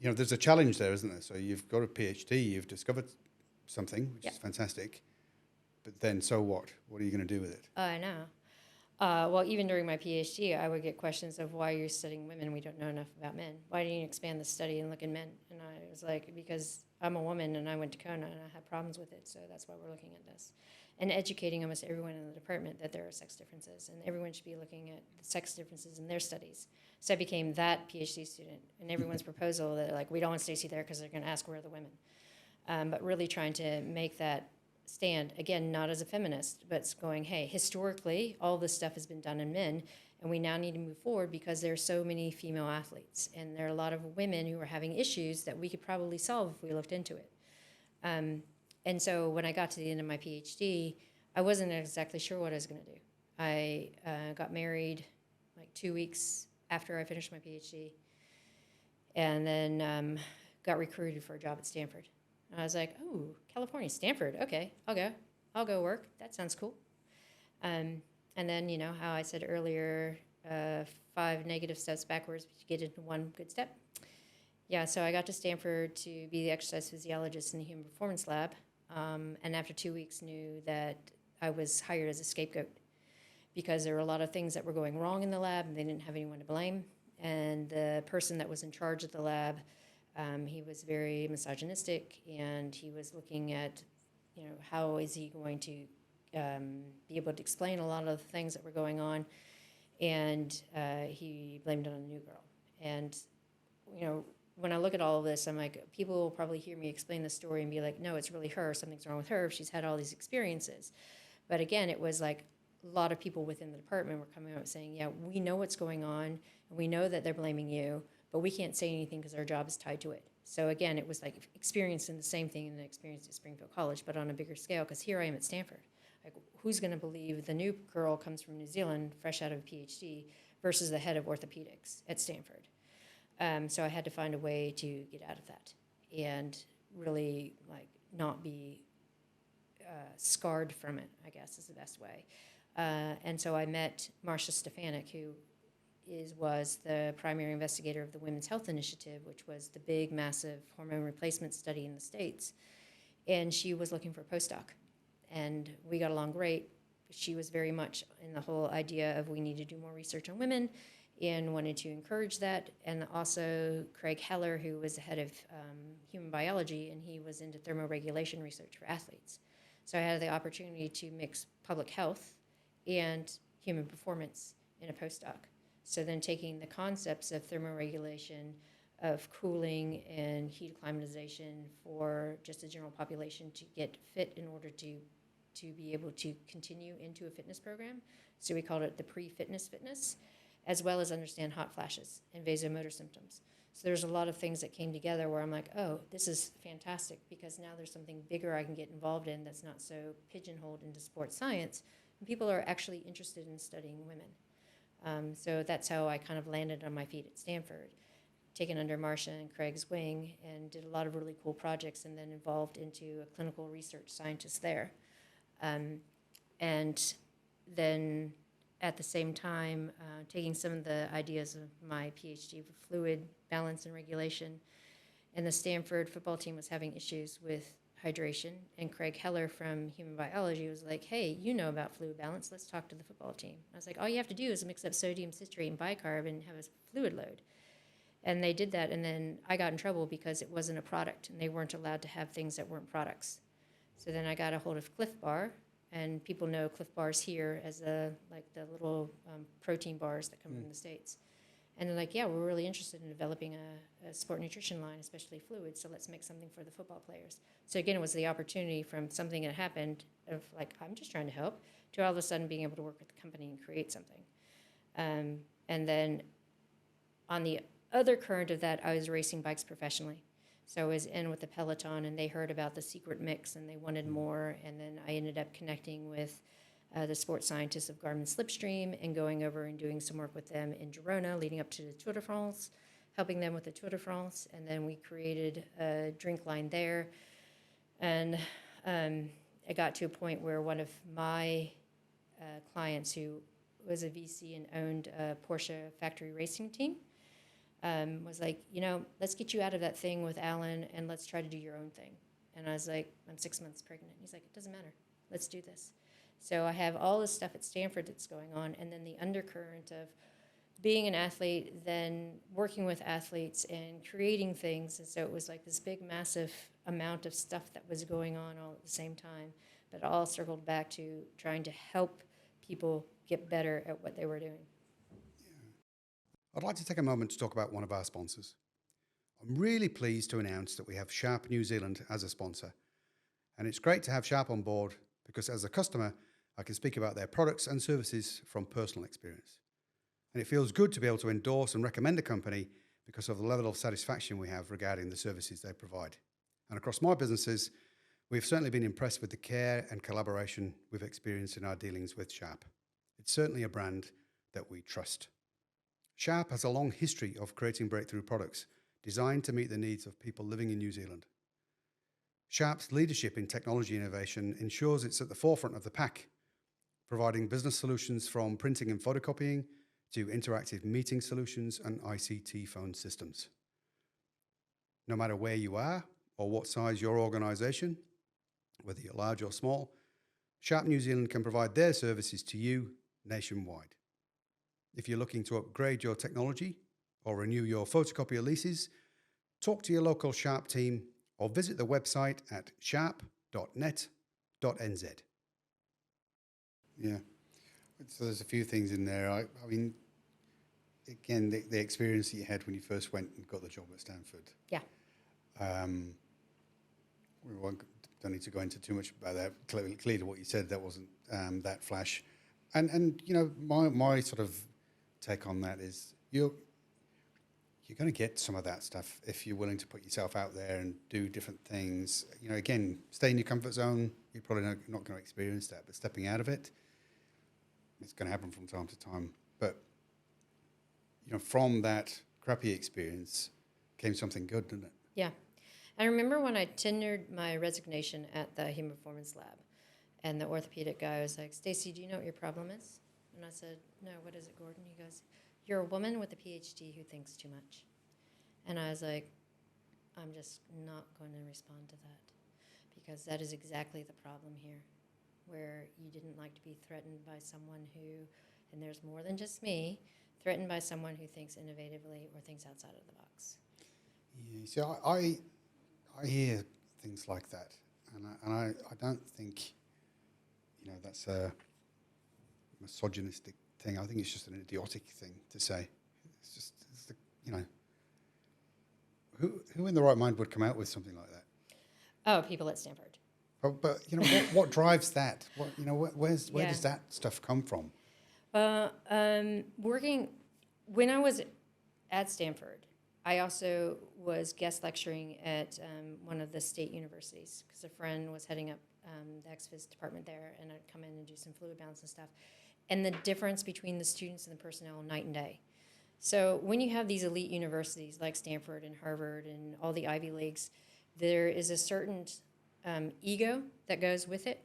You know, there's a challenge there, isn't there? So you've got a PhD, you've discovered something, which is fantastic. But then, so what? What are you going to do with it? I know. Well, even during my PhD, I would get questions of why you're studying women. We don't know enough about men. Why didn't you expand the study and look at men? And I was like, because I'm a woman and I went to Kona and I had problems with it, so that's why we're looking at this. And educating almost everyone in the department that there are sex differences, and everyone should be looking at the sex differences in their studies. So I became that PhD student, and everyone's proposal that, like, we don't want Stacy there because they're going to ask where are the women. But really trying to make that stand, again, not as a feminist, but going, hey, historically, all this stuff has been done in men, and we now need to move forward because there are so many female athletes, and there are a lot of women who are having issues that we could probably solve if we looked into it. And so when I got to the end of my PhD, I wasn't exactly sure what I was going to do. I got married like 2 weeks after I finished my PhD, and then got recruited for a job at Stanford. And I was like, oh, California, Stanford, okay, I'll go work. That sounds cool. And then, you know, how I said earlier, 5 negative steps backwards to get into 1 good step. Yeah, so I got to Stanford to be the exercise physiologist in the human performance lab. And after 2 weeks knew that I was hired as a scapegoat because there were a lot of things that were going wrong in the lab and they didn't have anyone to blame. And the person that was in charge of the lab, he was very misogynistic, and he was looking at, how is he going to be able to explain a lot of the things that were going on. And he blamed it on a new girl. And, when I look at all of this, I'm like, people will probably hear me explain the story and be like, no, it's really her. Something's wrong with her. She's had all these experiences. But again, it was like a lot of people within the department were coming out saying, yeah, we know what's going on, and we know that they're blaming you, but we can't say anything because our job is tied to it. So again, it was like experiencing the same thing in the experience at Springfield College, but on a bigger scale, because here I am at Stanford. Like, who's going to believe the new girl comes from New Zealand, fresh out of a PhD, versus the head of orthopedics at Stanford? So I had to find a way to get out of that and really not be scarred from it, I guess is the best way. And so I met Marcia Stefanik, who was the primary investigator of the Women's Health Initiative, which was the big, massive hormone replacement study in the States. And she was looking for a postdoc. And we got along great. She was very much in the whole idea of we need to do more research on women and wanted to encourage that. And also Craig Heller, who was the head of human biology, and he was into thermoregulation research for athletes. So I had the opportunity to mix public health and human performance in a postdoc. So then taking the concepts of thermoregulation, of cooling and heat acclimatization for just the general population to get fit in order to be able to continue into a fitness program. So we called it the pre-fitness fitness, as well as understand hot flashes and vasomotor symptoms. So there's a lot of things that came together where I'm like, oh, this is fantastic, because now there's something bigger I can get involved in that's not so pigeonholed into sports science. And people are actually interested in studying women. So that's how I kind of landed on my feet at Stanford, taken under Marcia and Craig's wing, and did a lot of really cool projects, and then evolved into a clinical research scientist there. And then at the same time, taking some of the ideas of my PhD for fluid balance and regulation. And the Stanford football team was having issues with hydration, and Craig Heller from human biology was like, hey, you know about fluid balance, let's talk to the football team. I was like, all you have to do is mix up sodium citrate and bicarb and have a fluid load. And they did that, and then I got in trouble because it wasn't a product, and they weren't allowed to have things that weren't products. So then I got a hold of Cliff Bar, and people know Cliff Bars here as the little protein bars that come from the States. And they're like, yeah, we're really interested in developing a sport nutrition line, especially fluids, so let's make something for the football players. So again, it was the opportunity from something that happened of like, I'm just trying to help, to all of a sudden being able to work with the company and create something. And then on the other current of that, I was racing bikes professionally. So I was in with the Peloton, and they heard about the secret mix, and they wanted more. And then I ended up connecting with the sports scientists of Garmin Slipstream and going over and doing some work with them in Girona leading up to the Tour de France, helping them with the Tour de France. And then we created a drink line there. And it got to a point where one of my clients, who was a VC and owned a Porsche factory racing team, was like, let's get you out of that thing with Alan and let's try to do your own thing. And I was like, I'm 6 months pregnant. He's like, it doesn't matter. Let's do this. So I have all this stuff at Stanford that's going on, and then the undercurrent of being an athlete, then working with athletes and creating things. And so it was like this big, massive amount of stuff that was going on all at the same time, but it all circled back to trying to help people get better at what they were doing. I'd like to take a moment to talk about one of our sponsors. I'm really pleased to announce that we have Sharp New Zealand as a sponsor. And it's great to have Sharp on board because as a customer, I can speak about their products and services from personal experience. And it feels good to be able to endorse and recommend a company because of the level of satisfaction we have regarding the services they provide. And across my businesses, we've certainly been impressed with the care and collaboration we've experienced in our dealings with Sharp. It's certainly a brand that we trust. Sharp has a long history of creating breakthrough products designed to meet the needs of people living in New Zealand. Sharp's leadership in technology innovation ensures it's at the forefront of the pack, providing business solutions from printing and photocopying to interactive meeting solutions and ICT phone systems. No matter where you are or what size your organization, whether you're large or small, Sharp New Zealand can provide their services to you nationwide. If you're looking to upgrade your technology or renew your photocopier leases, talk to your local Sharp team or visit the website at sharp.net.nz. Yeah. So there's a few things in there. I mean, again, the experience that you had when you first went and got the job at Stanford. Yeah. Don't need to go into too much about that. Clearly what you said, that wasn't that flash. And you know, my sort of take on that is you're going to get some of that stuff if you're willing to put yourself out there and do different things. You know, again, stay in your comfort zone. You're probably not going to experience that, but stepping out of it, it's going to happen from time to time. But you know, from that crappy experience came something good, didn't it? Yeah. I remember when I tendered my resignation at the human performance lab, and the orthopedic guy was like, "Stacy, do you know what your problem is?" And I said, "No, what is it, Gordon?" He goes, "You're a woman with a PhD who thinks too much." And I was like, I'm just not going to respond to that, because that is exactly the problem here, where you didn't like to be threatened by someone who, and there's more than just me, threatened by someone who thinks innovatively or thinks outside of the box. Yeah, see, I hear things like that, and I don't think, you know, that's a misogynistic thing. I think it's just an idiotic thing to say. It's the, you know, who in the right mind would come out with something like that? Oh, people at Stanford. But you know, what drives that? What, you know, where does that stuff come from? Working, when I was at Stanford, I also was guest lecturing at one of the state universities, because a friend was heading up the ex-phys department there, and I'd come in and do some fluid balance and stuff. And the difference between the students and the personnel, night and day. So when you have these elite universities like Stanford and Harvard and all the Ivy Leagues, there is a certain ego that goes with it.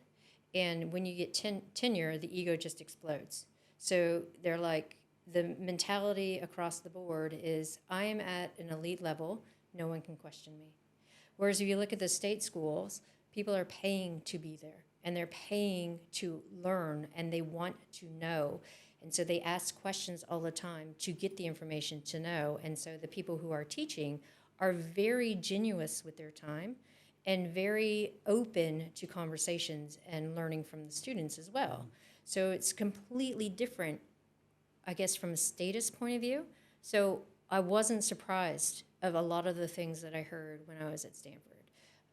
And when you get tenure, the ego just explodes. So they're like, the mentality across the board is, I am at an elite level, no one can question me. Whereas if you look at the state schools, people are paying to be there, and they're paying to learn, and they want to know. And so they ask questions all the time to get the information to know. And so the people who are teaching are very genuine with their time and very open to conversations and learning from the students as well. So it's completely different, I guess, from a status point of view. So I wasn't surprised of a lot of the things that I heard when I was at Stanford,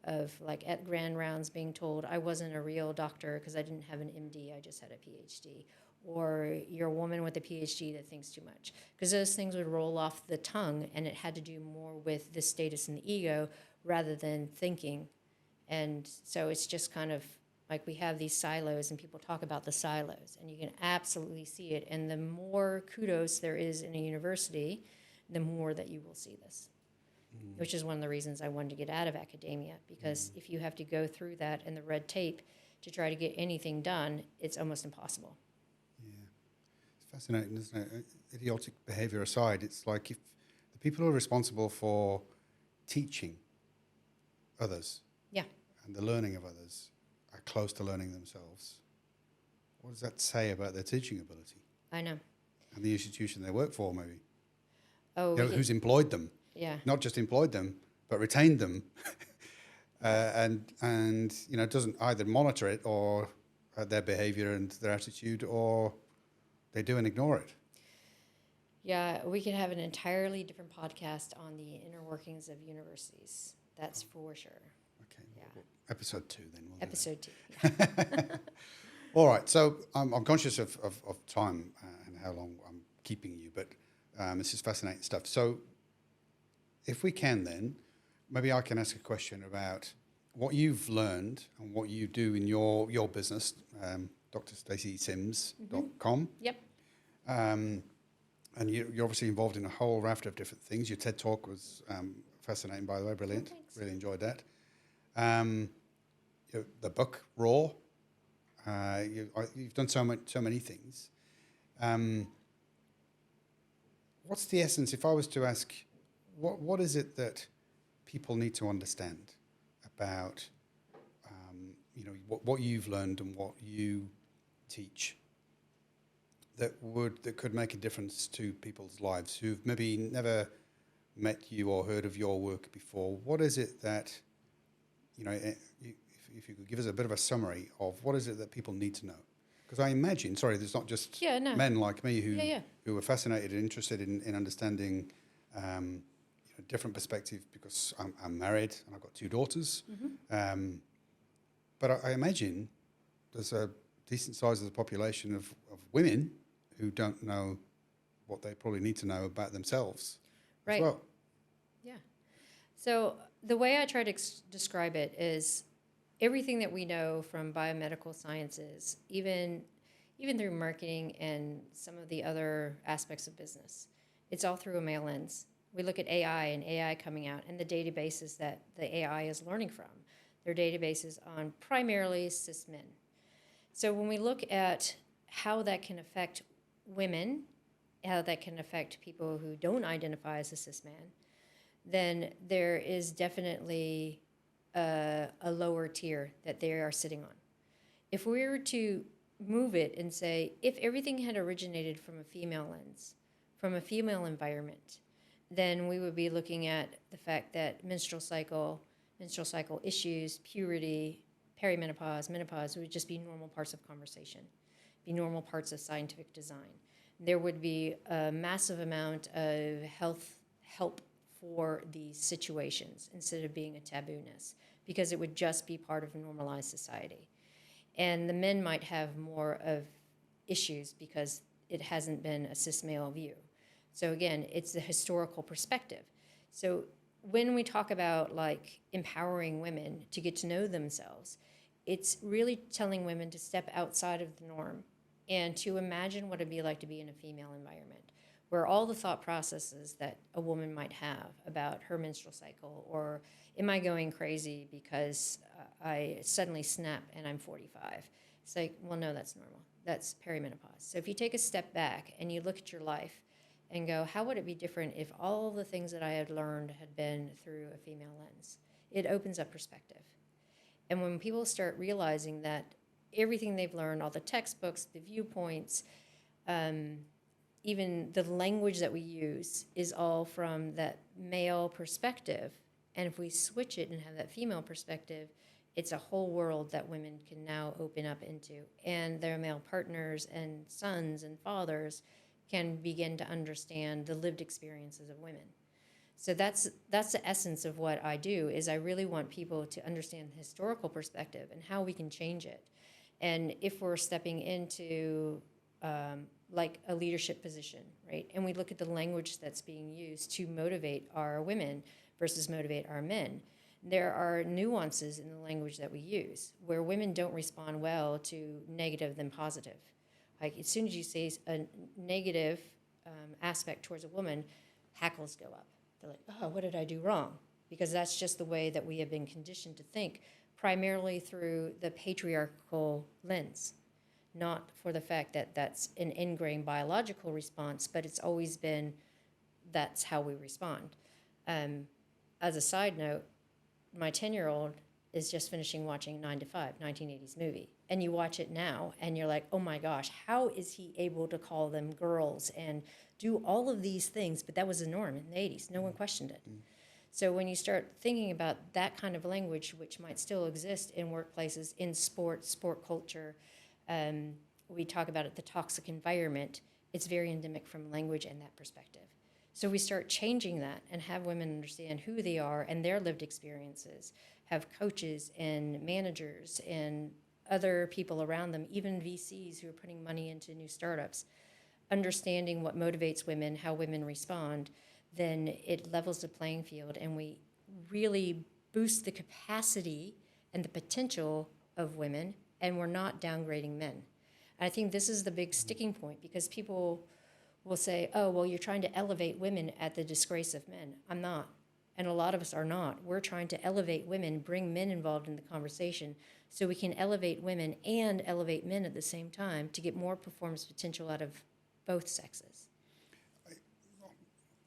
of like at grand rounds being told I wasn't a real doctor because I didn't have an MD, I just had a PhD. Or you're a woman with a PhD that thinks too much. Because those things would roll off the tongue, and it had to do more with the status and the ego rather than thinking. And so it's just kind of like we have these silos, and people talk about the silos, and you can absolutely see it. And the more kudos there is in a university, the more that you will see this, which is one of the reasons I wanted to get out of academia, because if you have to go through that and the red tape to try to get anything done, it's almost impossible. It's fascinating, isn't it? Idiotic behavior aside, it's like if the people who are responsible for teaching others and the learning of others are close to learning themselves, what does that say about their teaching ability? I know. And the institution they work for, maybe. Oh, You know, who's employed them? Yeah. Not just employed them, but retained them, and you know, doesn't either monitor it or their behavior and their attitude, or they do and ignore it. Yeah, we could have an entirely different podcast on the inner workings of universities. That's for sure. Okay. Yeah. Well, episode 2 then. We'll do Episode 2. that. All right. So I'm conscious of time and how long I'm keeping you, but this is fascinating stuff. So if we can then, maybe I can ask a question about what you've learned and what you do in your business, drstacysims.com. Yep. And you're obviously involved in a whole raft of different things. Your TED Talk was fascinating, by the way, brilliant. Oh, thanks. Really enjoyed that. The book, Raw. You've done so many things. What's the essence? If I was to ask, what is it that people need to understand about what you've learned and what you teach that could make a difference to people's lives who've maybe never met you or heard of your work before? What is it that, if you could give us a bit of a summary of what is it that people need to know? Because I imagine, there's not just men like me who are fascinated and interested in understanding different perspective, because I'm married and I've got 2 daughters. But I imagine there's a decent size of the population of women who don't know what they probably need to know about themselves as well. Yeah. So the way I try to describe it is everything that we know from biomedical sciences, even through marketing and some of the other aspects of business, it's all through a male lens. We look at AI and AI coming out and the databases that the AI is learning from. They're databases on primarily cis men. So when we look at how that can affect women, how that can affect people who don't identify as a cis man, then there is definitely a lower tier that they are sitting on. If we were to move it and say, if everything had originated from a female lens, from a female environment, then we would be looking at the fact that menstrual cycle issues, puberty, perimenopause, menopause would just be normal parts of conversation, be normal parts of scientific design. There would be a massive amount of health help for these situations instead of being a tabooness, because it would just be part of normalized society. And the men might have more of issues because it hasn't been a cis male view. So again, it's the historical perspective. So when we talk about like empowering women to get to know themselves, it's really telling women to step outside of the norm and to imagine what it'd be like to be in a female environment, where all the thought processes that a woman might have about her menstrual cycle, or am I going crazy because I suddenly snap and I'm 45? It's like, well, no, that's normal. That's perimenopause. So if you take a step back and you look at your life and go, how would it be different if all the things that I had learned had been through a female lens? It opens up perspective. And when people start realizing that everything they've learned, all the textbooks, the viewpoints, even the language that we use is all from that male perspective. And if we switch it and have that female perspective, it's a whole world that women can now open up into. And their male partners and sons and fathers can begin to understand the lived experiences of women. So that's the essence of what I do, is I really want people to understand the historical perspective and how we can change it. And if we're stepping into like a leadership position, right? And we look at the language that's being used to motivate our women versus motivate our men. There are nuances in the language that we use where women don't respond well to negative than positive. Like as soon as you say a negative aspect towards a woman, hackles go up. They're like, oh, what did I do wrong? Because that's just the way that we have been conditioned to think, primarily through the patriarchal lens, not for the fact that that's an ingrained biological response, but it's always been that's how we respond. As a side note, my 10-year-old is just finishing watching 9 to 5, 1980s movie. And you watch it now and you're like, oh my gosh, how is he able to call them girls and do all of these things? But that was the norm in the 80s. No one questioned it. So when you start thinking about that kind of language, which might still exist in workplaces, in sports, sport culture, we talk about it, the toxic environment, it's very endemic from language and that perspective. So we start changing that and have women understand who they are and their lived experiences, have coaches and managers and other people around them, even VCs who are putting money into new startups, understanding what motivates women, how women respond, then it levels the playing field and we really boost the capacity and the potential of women, and we're not downgrading men. And I think this is the big sticking point, because people will say, oh, well, you're trying to elevate women at the disgrace of men. I'm not. And a lot of us are not. We're trying to elevate women, bring men involved in the conversation so we can elevate women and elevate men at the same time to get more performance potential out of both sexes.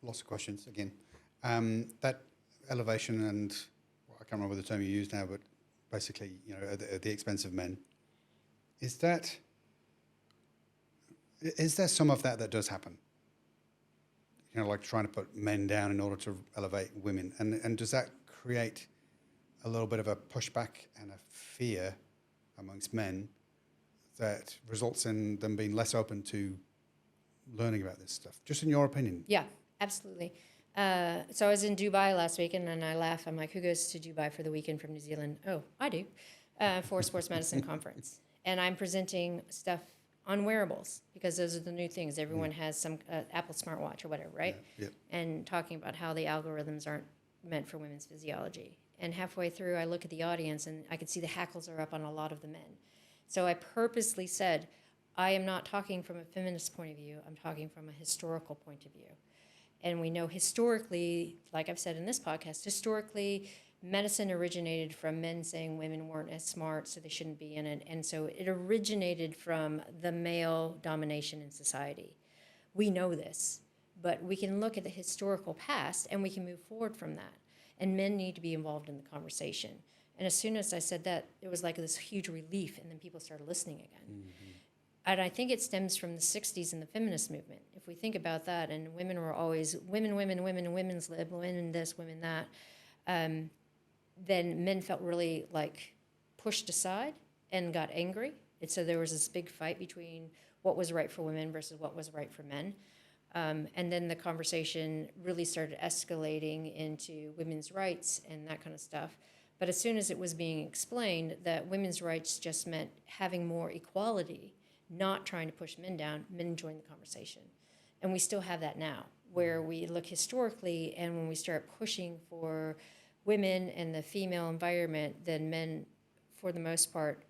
Lots of questions again. That elevation and, well, I can't remember the term you used now, but basically, you know, at the expense of men. Is there some of that does happen? You know, like trying to put men down in order to elevate women, and does that create a little bit of a pushback and a fear amongst men that results in them being less open to learning about this stuff? Just in your opinion. Yeah, absolutely. So I was in Dubai last week, and then I laugh. I'm like, who goes to Dubai for the weekend from New Zealand? Oh, I do, for a sports medicine conference. And I'm presenting stuff on wearables because those are the new things. Everyone has some Apple smartwatch or whatever, right? Yeah. And talking about how the algorithms aren't meant for women's physiology. And halfway through, I look at the audience, and I could see the hackles are up on a lot of the men. So I purposely said, I am not talking from a feminist point of view. I'm talking from a historical point of view. And we know historically, like I've said in this podcast, historically, medicine originated from men saying women weren't as smart, so they shouldn't be in it. And so it originated from the male domination in society. We know this, but we can look at the historical past and we can move forward from that. And men need to be involved in the conversation. And as soon as I said that, it was like this huge relief, and then people started listening again. Mm-hmm. And I think it stems from the 60s and the feminist movement. If we think about that, and women were always women, women's lib, women this, women that, then men felt really like pushed aside and got angry. And so there was this big fight between what was right for women versus what was right for men. And then the conversation really started escalating into women's rights and that kind of stuff. But as soon as it was being explained that women's rights just meant having more equality, not trying to push men down, men joined the conversation. And we still have that now, where we look historically, and when we start pushing for women and the female environment, then men, for the most part,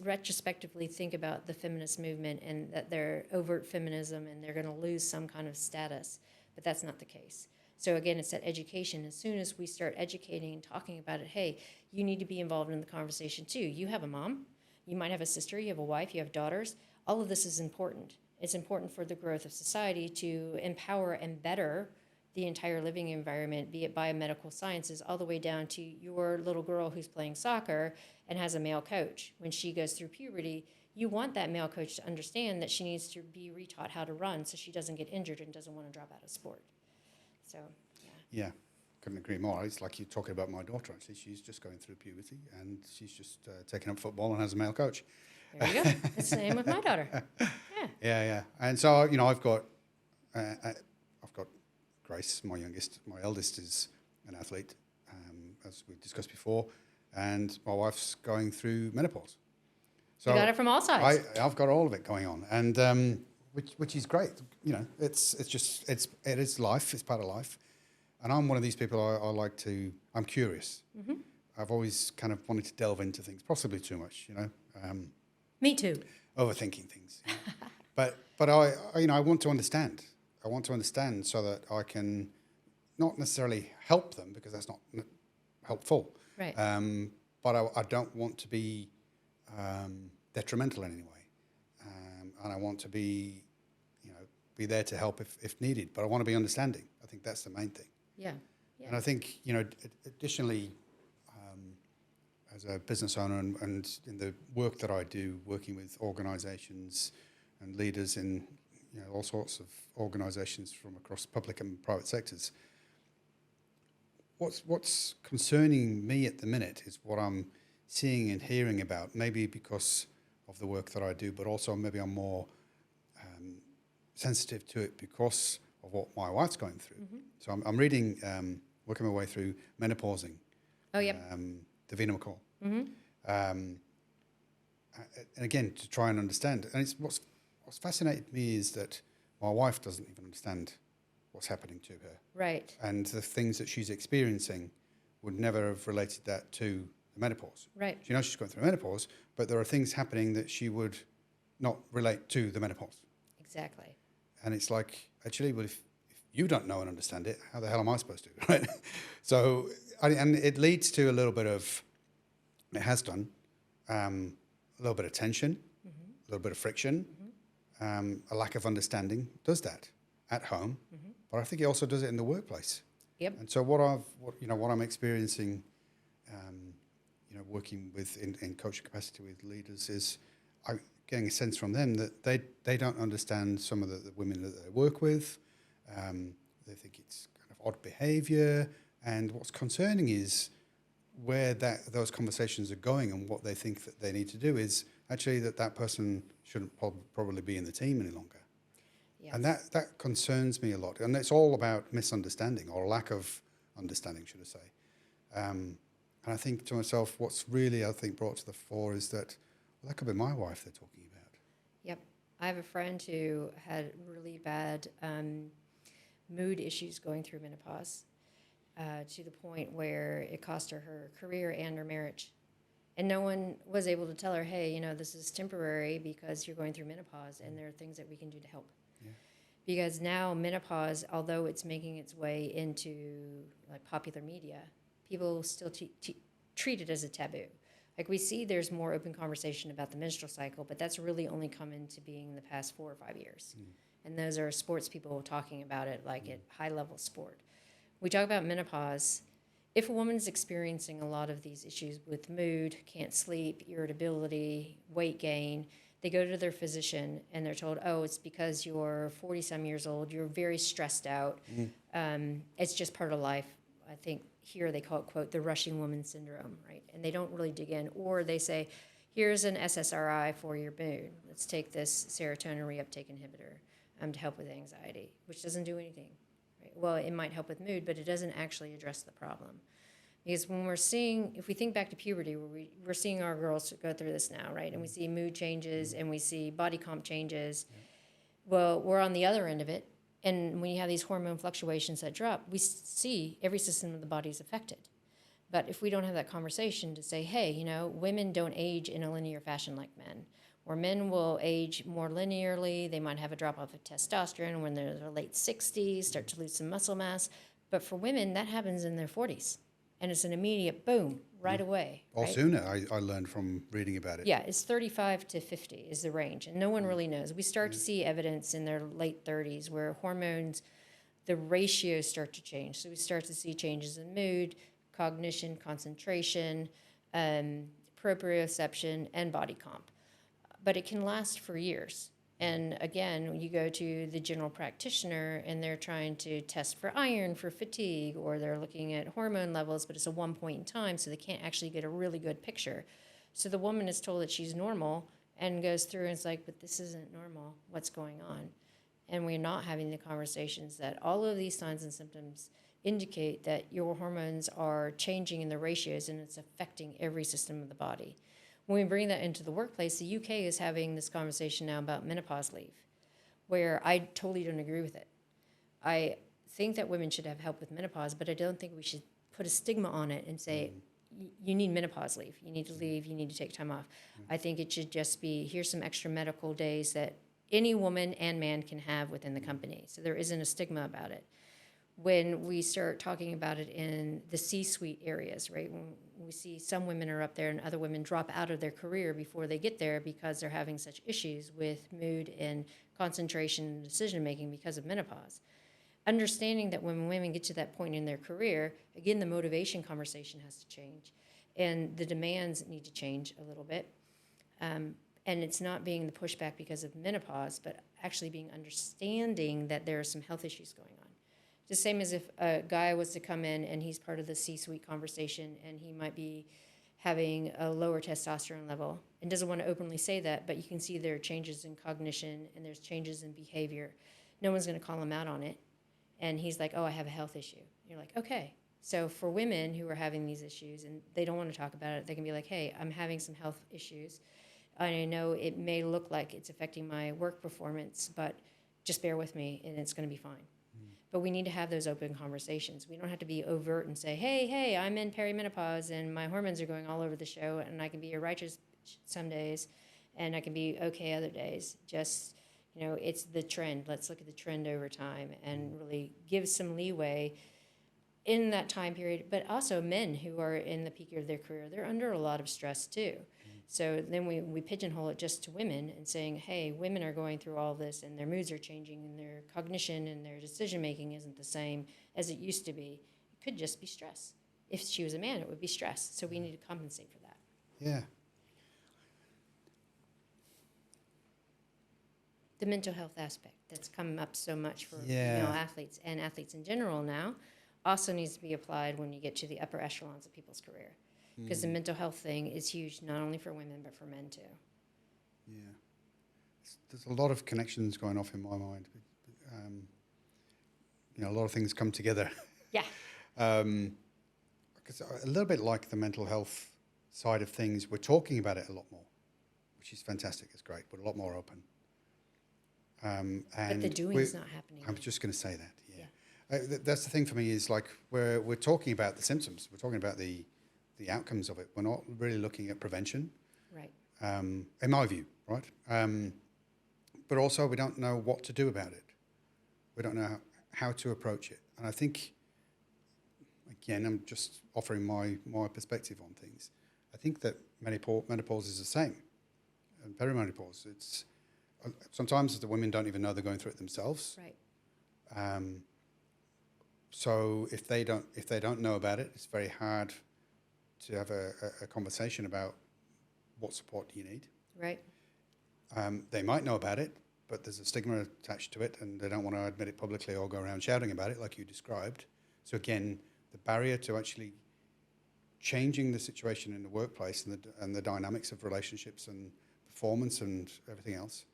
retrospectively think about the feminist movement and that they're overt feminism and they're going to lose some kind of status. But that's not the case. So again, it's that education. As soon as we start educating and talking about it, hey, you need to be involved in the conversation too. You have a mom, you might have a sister, you have a wife, you have daughters. All of this is important. It's important for the growth of society to empower and better the entire living environment, be it biomedical sciences, all the way down to your little girl who's playing soccer and has a male coach. When she goes through puberty, you want that male coach to understand that she needs to be retaught how to run so she doesn't get injured and doesn't want to drop out of sport. So, yeah. Yeah, couldn't agree more. It's like you're talking about my daughter, actually. She's just going through puberty, and she's just taking up football and has a male coach. There you go. It's the same with my daughter. Yeah. Yeah. And so, you know, I've got Grace, my eldest is an athlete, as we discussed before, and my wife's going through menopause. So you got it from all sides. I've got all of it going on, and which is great. You know, it is life. It's part of life, and I'm one of these people. I'm curious. Mm-hmm. I've always kind of wanted to delve into things, possibly too much. You know. Me too. Overthinking things, you know? but I want to understand. I want to understand so that I can not necessarily help them, because that's not helpful. Right. But I don't want to be detrimental in any way, and I want to be there to help if needed. But I want to be understanding. I think that's the main thing. Yeah. And I think additionally, as a business owner and in the work that I do, working with organisations and leaders in all sorts of organisations from across public and private sectors, what's concerning me at the minute is what I'm seeing and hearing about, maybe because of the work that I do, but also maybe I'm more sensitive to it because of what my wife's going through. Mm-hmm. So I'm reading, working my way through Menopausing. Oh, yep. Davina McCall. Mm-hmm. And again, to try and understand. And it's what's fascinated me is that my wife doesn't even understand what's happening to her. Right. And the things that she's experiencing would never have related that to the menopause. Right. She knows she's going through menopause, but there are things happening that she would not relate to the menopause. Exactly. And it's like, actually, well, if you don't know and understand it, how the hell am I supposed to, right? So, and it leads to a little bit of, it has done, a little bit of tension, mm-hmm. a little bit of friction, mm-hmm. A lack of understanding does that at home, mm-hmm. but I think it also does it in the workplace. Yep. And so what I'm experiencing, working with in coaching capacity with leaders is I'm getting a sense from them that they don't understand some of the women that they work with. They think it's kind of odd behaviour, and what's concerning is where those conversations are going, and what they think that they need to do is actually that person shouldn't probably be in the team any longer. Yes. And that concerns me a lot. And it's all about misunderstanding, or lack of understanding, should I say. And I think to myself, what's really, I think, brought to the fore is that, well, that could be my wife they're talking about. Yep. I have a friend who had really bad mood issues going through menopause, to the point where it cost her career and her marriage. And no one was able to tell her, hey, this is temporary because you're going through menopause, and there are things that we can do to help. Yeah. Because now menopause, although it's making its way into like popular media, people still treat it as a taboo. Like, we see there's more open conversation about the menstrual cycle, but that's really only come into being in the past 4 or 5 years. And those are sports people talking about it, like at high-level sport. We talk about menopause. If a woman's experiencing a lot of these issues with mood, can't sleep, irritability, weight gain, they go to their physician and they're told, oh, it's because you're 40-some years old, you're very stressed out. It's just part of life. I think here they call it, quote, the rushing woman syndrome, right? And they don't really dig in. Or they say, here's an SSRI for your mood. Let's take this serotonin reuptake inhibitor to help with anxiety, which doesn't do anything. Right? Well, it might help with mood, but it doesn't actually address the problem. Because when we're seeing, if we think back to puberty, where we're seeing our girls go through this now, right? And we see mood changes and we see body comp changes. Well, we're on the other end of it. And when you have these hormone fluctuations that drop, we see every system of the body is affected. But if we don't have that conversation to say, hey, women don't age in a linear fashion like men, where men will age more linearly, they might have a drop off of testosterone when they're in their late 60s, start to lose some muscle mass. But for women, that happens in their 40s. And it's an immediate boom right away. Or right? sooner, I learned from reading about it. Yeah, it's 35 to 50 is the range, and no one really knows. We start to see evidence in their late 30s where hormones, the ratios start to change. So we start to see changes in mood, cognition, concentration, proprioception, and body comp. But it can last for years. And again, when you go to the general practitioner and they're trying to test for iron, for fatigue, or they're looking at hormone levels, but it's a one point in time, so they can't actually get a really good picture. So the woman is told that she's normal and goes through and it's like, but this isn't normal. What's going on? And we're not having the conversations that all of these signs and symptoms indicate that your hormones are changing in the ratios and it's affecting every system of the body. When we bring that into the workplace, the UK is having this conversation now about menopause leave, where I totally don't agree with it. I think that women should have help with menopause, but I don't think we should put a stigma on it and say, you need menopause leave, you need to leave, you need to take time off. I think it should just be, here's some extra medical days that any woman and man can have within the company. So there isn't a stigma about it. When we start talking about it in the C-suite areas, right? When we see some women are up there and other women drop out of their career before they get there because they're having such issues with mood and concentration and decision-making because of menopause. Understanding that when women get to that point in their career, again, the motivation conversation has to change and the demands need to change a little bit. And it's not being the pushback because of menopause, but actually being understanding that there are some health issues going on. The same as if a guy was to come in and he's part of the C-suite conversation and he might be having a lower testosterone level and doesn't want to openly say that, but you can see there are changes in cognition and there's changes in behavior. No one's going to call him out on it. And he's like, oh, I have a health issue. And you're like, okay. So for women who are having these issues and they don't want to talk about it, they can be like, hey, I'm having some health issues. I know it may look like it's affecting my work performance, but just bear with me and it's going to be fine. But we need to have those open conversations. We don't have to be overt and say, hey, I'm in perimenopause and my hormones are going all over the show and I can be a righteous some days and I can be okay other days. Just, it's the trend. Let's look at the trend over time and really give some leeway in that time period. But also men who are in the peak of their career, they're under a lot of stress too. So then we pigeonhole it just to women and saying, hey, women are going through all this and their moods are changing and their cognition and their decision-making isn't the same as it used to be. It could just be stress. If she was a man, it would be stress. So we need to compensate for that. Yeah. The mental health aspect that's come up so much for Yeah. female athletes and athletes in general now also needs to be applied when you get to the upper echelons of people's career. Because the mental health thing is huge, not only for women, but for men too. Yeah. There's a lot of connections going off in my mind. A lot of things come together. Yeah. Because a little bit like the mental health side of things, we're talking about it a lot more, which is fantastic. It's great. We're a lot more open. And But the doing is not happening. I was just going to say that. Yeah. That's the thing for me is like we're talking about the symptoms. We're talking about the outcomes of it. We're not really looking at prevention. Right. In my view, right? But also we don't know what to do about it. We don't know how to approach it. And I think, again, I'm just offering my perspective on things. I think that menopause is the same. And perimenopause, it's sometimes the women don't even know they're going through it themselves. Right. So if they don't know about it, it's very hard to have a conversation about what support do you need. Right. They might know about it, but there's a stigma attached to it, and they don't want to admit it publicly or go around shouting about it like you described. So again, the barrier to actually changing the situation in the workplace and the dynamics of relationships and performance and everything else,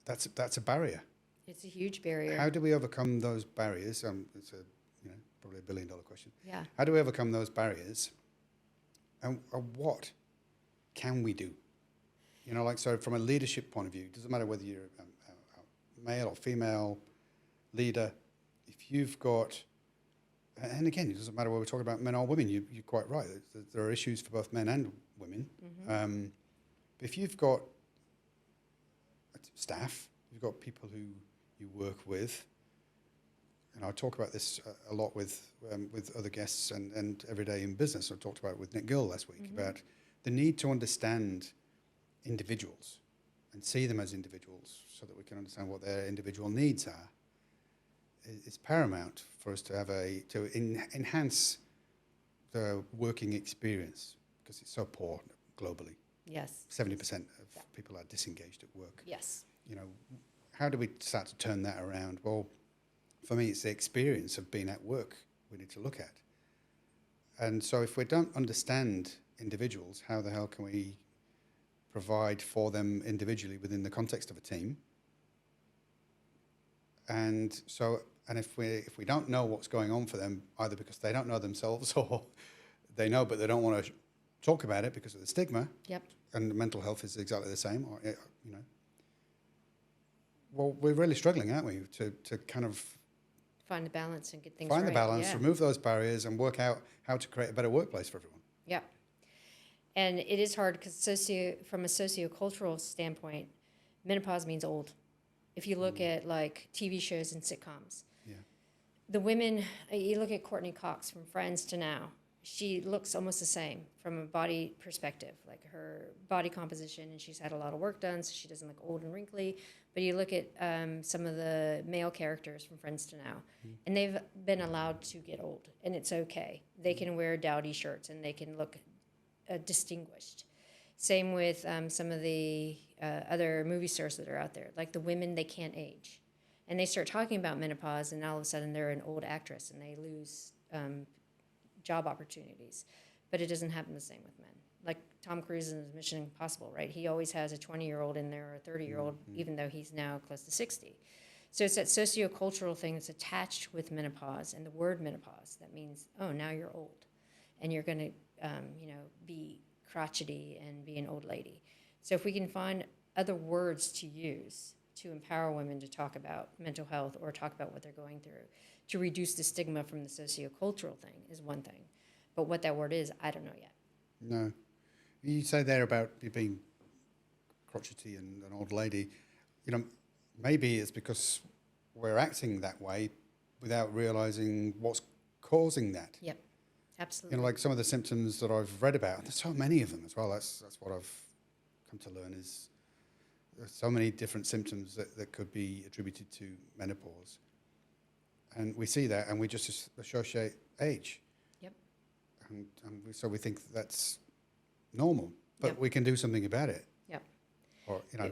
that's a barrier. It's a huge barrier. How do we overcome those barriers? It's probably $1 billion question. Yeah. How do we overcome those barriers? And what can we do? So from a leadership point of view, it doesn't matter whether you're a male or female leader. If you've got, and again, it doesn't matter whether we're talking about men or women. You're quite right. There are issues for both men and women. Mm-hmm. If you've got staff, you've got people who you work with, and I talk about this a lot with other guests and every day in business. I talked about it with Nick Gill last week about the need to understand individuals and see them as individuals so that we can understand what their individual needs are. It's paramount for us to have enhance the working experience because it's so poor globally. Yes. 70% of people are disengaged at work. Yes. How do we start to turn that around? Well, for me, it's the experience of being at work we need to look at. And so if we don't understand individuals, how the hell can we provide for them individually within the context of a team? And if we don't know what's going on for them, either because they don't know themselves or they know but they don't want to talk about it because of the stigma. Yep. And mental health is exactly the same. Well, we're really struggling, aren't we, to kind of Find the balance and get things find right. the balance, Yeah. remove those barriers, and work out how to create a better workplace for everyone. Yeah. And it is hard because from a sociocultural standpoint, menopause means old. If you look at like TV shows and sitcoms, the women, you look at Courtney Cox from Friends to now, she looks almost the same from a body perspective, like her body composition, and she's had a lot of work done, so she doesn't look old and wrinkly. But you look at some of the male characters from Friends to now, and they've been allowed to get old, and it's okay. They can wear dowdy shirts, and they can look distinguished. Same with some of the other movie stars that are out there. Like the women, they can't age. And they start talking about menopause, and all of a sudden they're an old actress, and they lose job opportunities. But it doesn't happen the same with men. Like Tom Cruise in Mission Impossible, right? He always has a 20-year-old in there or a 30-year-old, even though he's now close to 60. So it's that sociocultural thing that's attached with menopause, and the word menopause, that means, oh, now you're old, and you're going to, be crotchety and be an old lady. So if we can find other words to use to empower women to talk about mental health or talk about what they're going through, to reduce the stigma from the sociocultural thing is one thing. But what that word is, I don't know yet. No. You say there about you being crotchety and an old lady. Maybe it's because we're acting that way without realizing what's causing that. Yep, absolutely. Like some of the symptoms that I've read about, there's so many of them as well. That's what I've come to learn is there's so many different symptoms that could be attributed to menopause. And we see that, and we just associate age. Yep. So we think that's normal, but Yep. we can do something about it. Yep. Or, you know,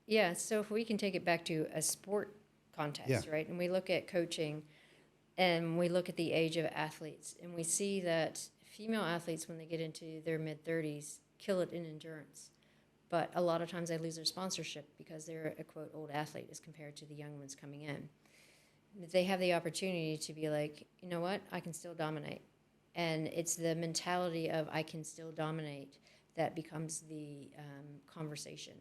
Yeah, so if we can take it back to a sport context, Yeah. right? And we look at coaching and we look at the age of athletes and we see that female athletes, when they get into their mid-30s, kill it in endurance. But a lot of times they lose their sponsorship because they're a, quote, old athlete as compared to the young ones coming in. They have the opportunity to be like, you know what, I can still dominate. And it's the mentality of I can still dominate that becomes the conversation.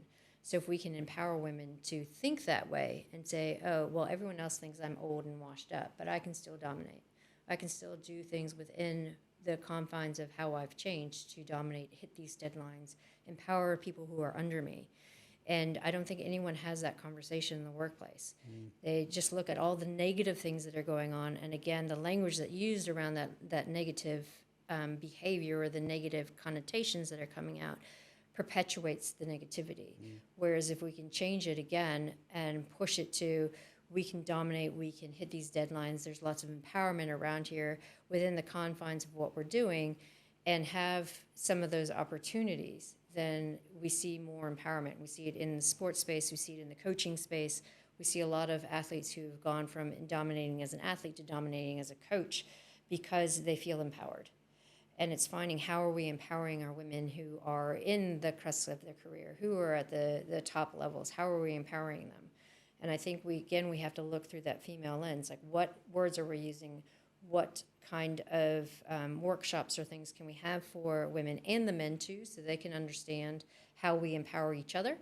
So if we can empower women to think that way and say, oh, well, everyone else thinks I'm old and washed up, but I can still dominate. I can still do things within the confines of how I've changed to dominate, hit these deadlines, empower people who are under me. And I don't think anyone has that conversation in the workplace. They just look at all the negative things that are going on. And again, the language that used around that negative behavior or the negative connotations that are coming out perpetuates the negativity. Whereas if we can change it again and push it to, we can dominate, we can hit these deadlines, there's lots of empowerment around here within the confines of what we're doing, and have some of those opportunities, then we see more empowerment. We see it in the sports space, we see it in the coaching space. We see a lot of athletes who have gone from dominating as an athlete to dominating as a coach because they feel empowered. And it's finding how are we empowering our women who are in the crest of their career, who are at the top levels, how are we empowering them? And I think we have to look through that female lens, like what words are we using, what kind of workshops or things can we have for women and the men too, so they can understand how we empower each other.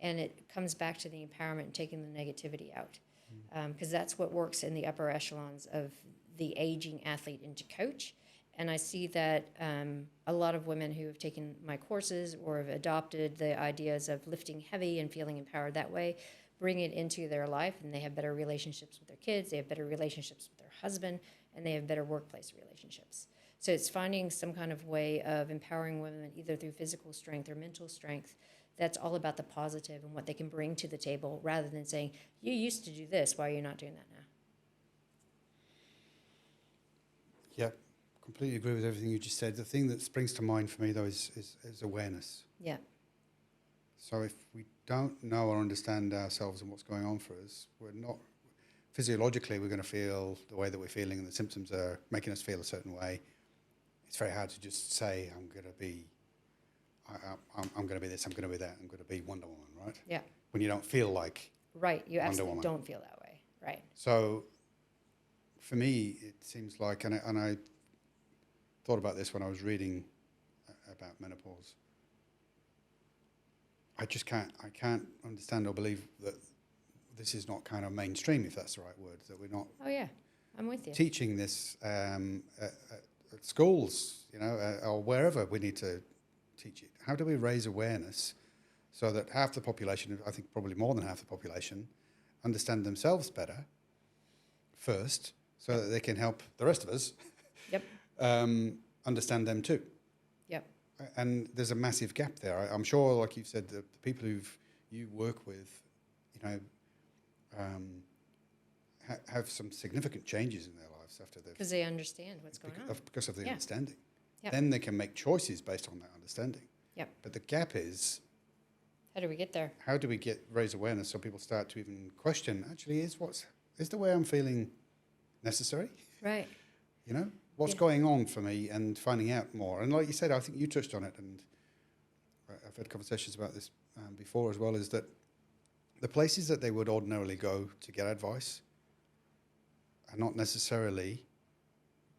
And it comes back to the empowerment and taking the negativity out. Because that's what works in the upper echelons of the aging athlete into coach. And I see that a lot of women who have taken my courses or have adopted the ideas of lifting heavy and feeling empowered that way, bring it into their life, and they have better relationships with their kids, they have better relationships with their husband, and they have better workplace relationships. So it's finding some kind of way of empowering women either through physical strength or mental strength that's all about the positive and what they can bring to the table, rather than saying, you used to do this, why are you not doing that now? yeah, completely agree with everything you just said. The thing that springs to mind for me, though, is awareness. Yeah. So if we don't know or understand ourselves and what's going on for us, we're not, physiologically, we're going to feel the way that we're feeling, and the symptoms are making us feel a certain way. It's very hard to just say, I'm going to be this, I'm going to be that, I'm going to be Wonder Woman, right? Yeah. When you don't feel like Right. You Wonder absolutely Woman. don't feel that way. Right. So for me, it seems like, and I thought about this when I was reading about menopause. I can't understand or believe that this is not kind of mainstream, if that's the right word, that we're not Oh, yeah. I'm with you. teaching this at schools, or wherever we need to teach it. How do we raise awareness so that half the population, I think probably more than half the population, understand themselves better first, so that they can help the rest of us Yep. understand them too. Yep. And there's a massive gap there. I'm sure, like you've said, the people you work with, have some significant changes in their lives after they've... Because they understand what's going on. Because of the Yeah. understanding. Yep. Then they can make choices based on that understanding. Yep. But the gap is, How do we get there? how do we raise awareness so people start to even question, actually, is the way I'm feeling necessary? Right. What's Yeah. going on for me, and finding out more. And like you said, I think you touched on it, and I've had conversations about this before as well, is that the places that they would ordinarily go to get advice are not necessarily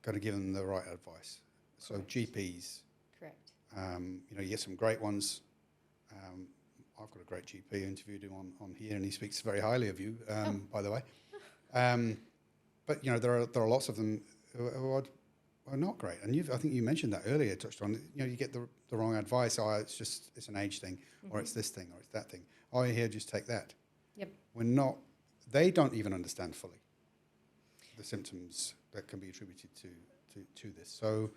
going to give them the right advice. So Correct. GPs, Correct. you get some great ones. I've got a great GP, interviewed him on here, and he speaks very highly of you, by the way. But there are lots of them who are not great. And I think you mentioned that earlier, touched on, you get the wrong advice. Oh, it's an age thing, or it's this thing, or it's that thing. Oh, here, just take that. Yep. They don't even understand fully the symptoms that can be attributed to this. So,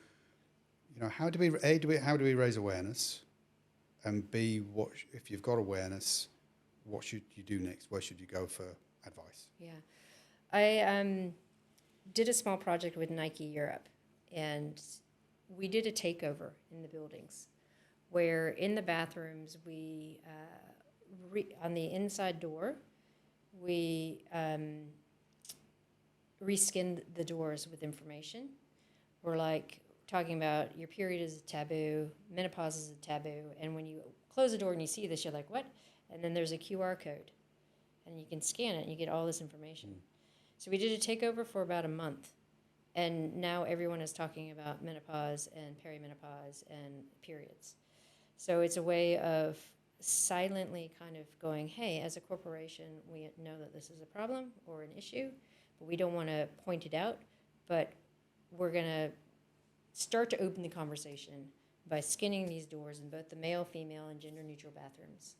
how do we raise awareness, and B, if you've got awareness, what should you do next? Where should you go for advice? Yeah. did a small project with Nike Europe, and we did a takeover in the buildings where in the bathrooms we, on the inside door, we reskinned the doors with information. We're like talking about your period is a taboo, menopause is a taboo, and when you close the door and you see this, you're like, what? And then there's a QR code, and you can scan it, and you get all this information. So we did a takeover for about a month, and now everyone is talking about menopause and perimenopause and periods. So it's a way of silently kind of going, hey, as a corporation, we know that this is a problem or an issue, but we don't want to point it out, but we're going to start to open the conversation by skinning these doors in both the male, female, and gender-neutral bathrooms.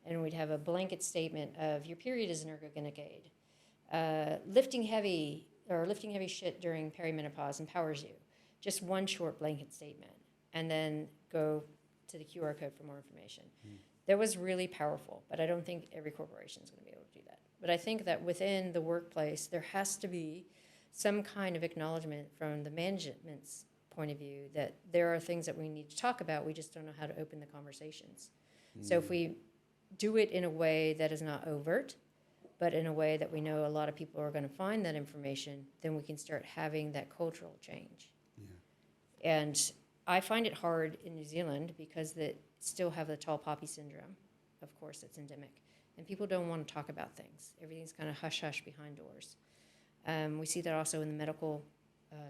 And we'd have a blanket statement of your period is an ergogenic aid. Lifting heavy shit during perimenopause empowers you. Just one short blanket statement, and then go to the QR code for more information. That was really powerful, but I don't think every corporation is going to be able to do that. But I think that within the workplace, there has to be some kind of acknowledgement from the management's point of view that there are things that we need to talk about, we just don't know how to open the conversations. So if we do it in a way that is not overt, but in a way that we know a lot of people are going to find that information, then we can start having that cultural change. Yeah. And I find it hard in New Zealand because they still have the tall poppy syndrome. Of course, it's endemic. And people don't want to talk about things. Everything's kind of hush-hush behind doors. We see that also in the medical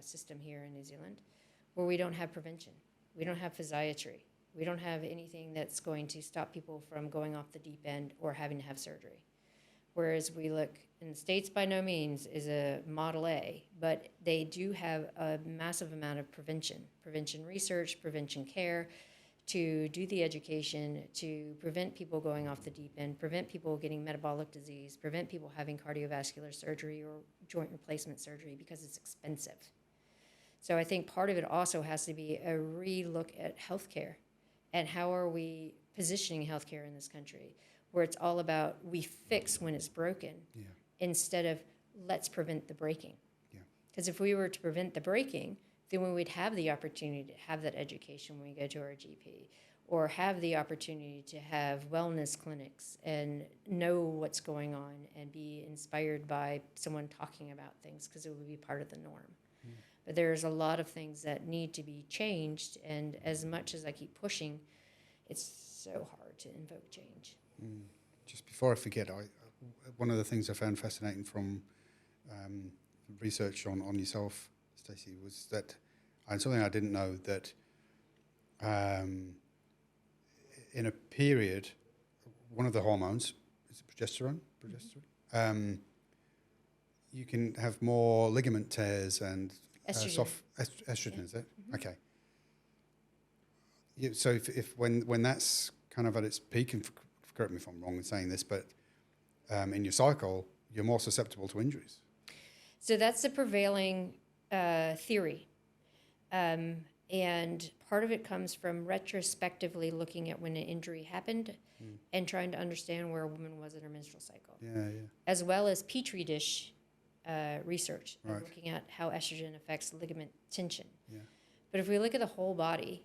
system here in New Zealand, where we don't have prevention. We don't have physiatry. We don't have anything that's going to stop people from going off the deep end or having to have surgery. Whereas we look in the States, by no means is a Model A, but they do have a massive amount of prevention research, prevention care, to do the education, to prevent people going off the deep end, prevent people getting metabolic disease, prevent people having cardiovascular surgery or joint replacement surgery because it's expensive. So I think part of it also has to be a re-look at healthcare and how are we positioning healthcare in this country, where it's all about we fix when it's broken instead of let's prevent the breaking. Because if we were to prevent the breaking, then we would have the opportunity to have that education when we go to our GP, or have the opportunity to have wellness clinics and know what's going on and be inspired by someone talking about things because it would be part of the norm. But there's a lot of things that need to be changed, and as much as I keep pushing, it's so hard to invoke change. Just before I forget, one of the things I found fascinating from research on yourself, Stacy, was that, and something I didn't know, that in a period, one of the hormones, is it progesterone? You can have more ligament tears and estrogen, is it? Okay. So if when that's kind of at its peak, and correct me if I'm wrong in saying this, but in your cycle, you're more susceptible to injuries. So that's the prevailing theory. And part of it comes from retrospectively looking at when an injury happened and trying to understand where a woman was in her menstrual cycle. As well as Petri dish research, looking at how estrogen affects ligament tension. But if we look at the whole body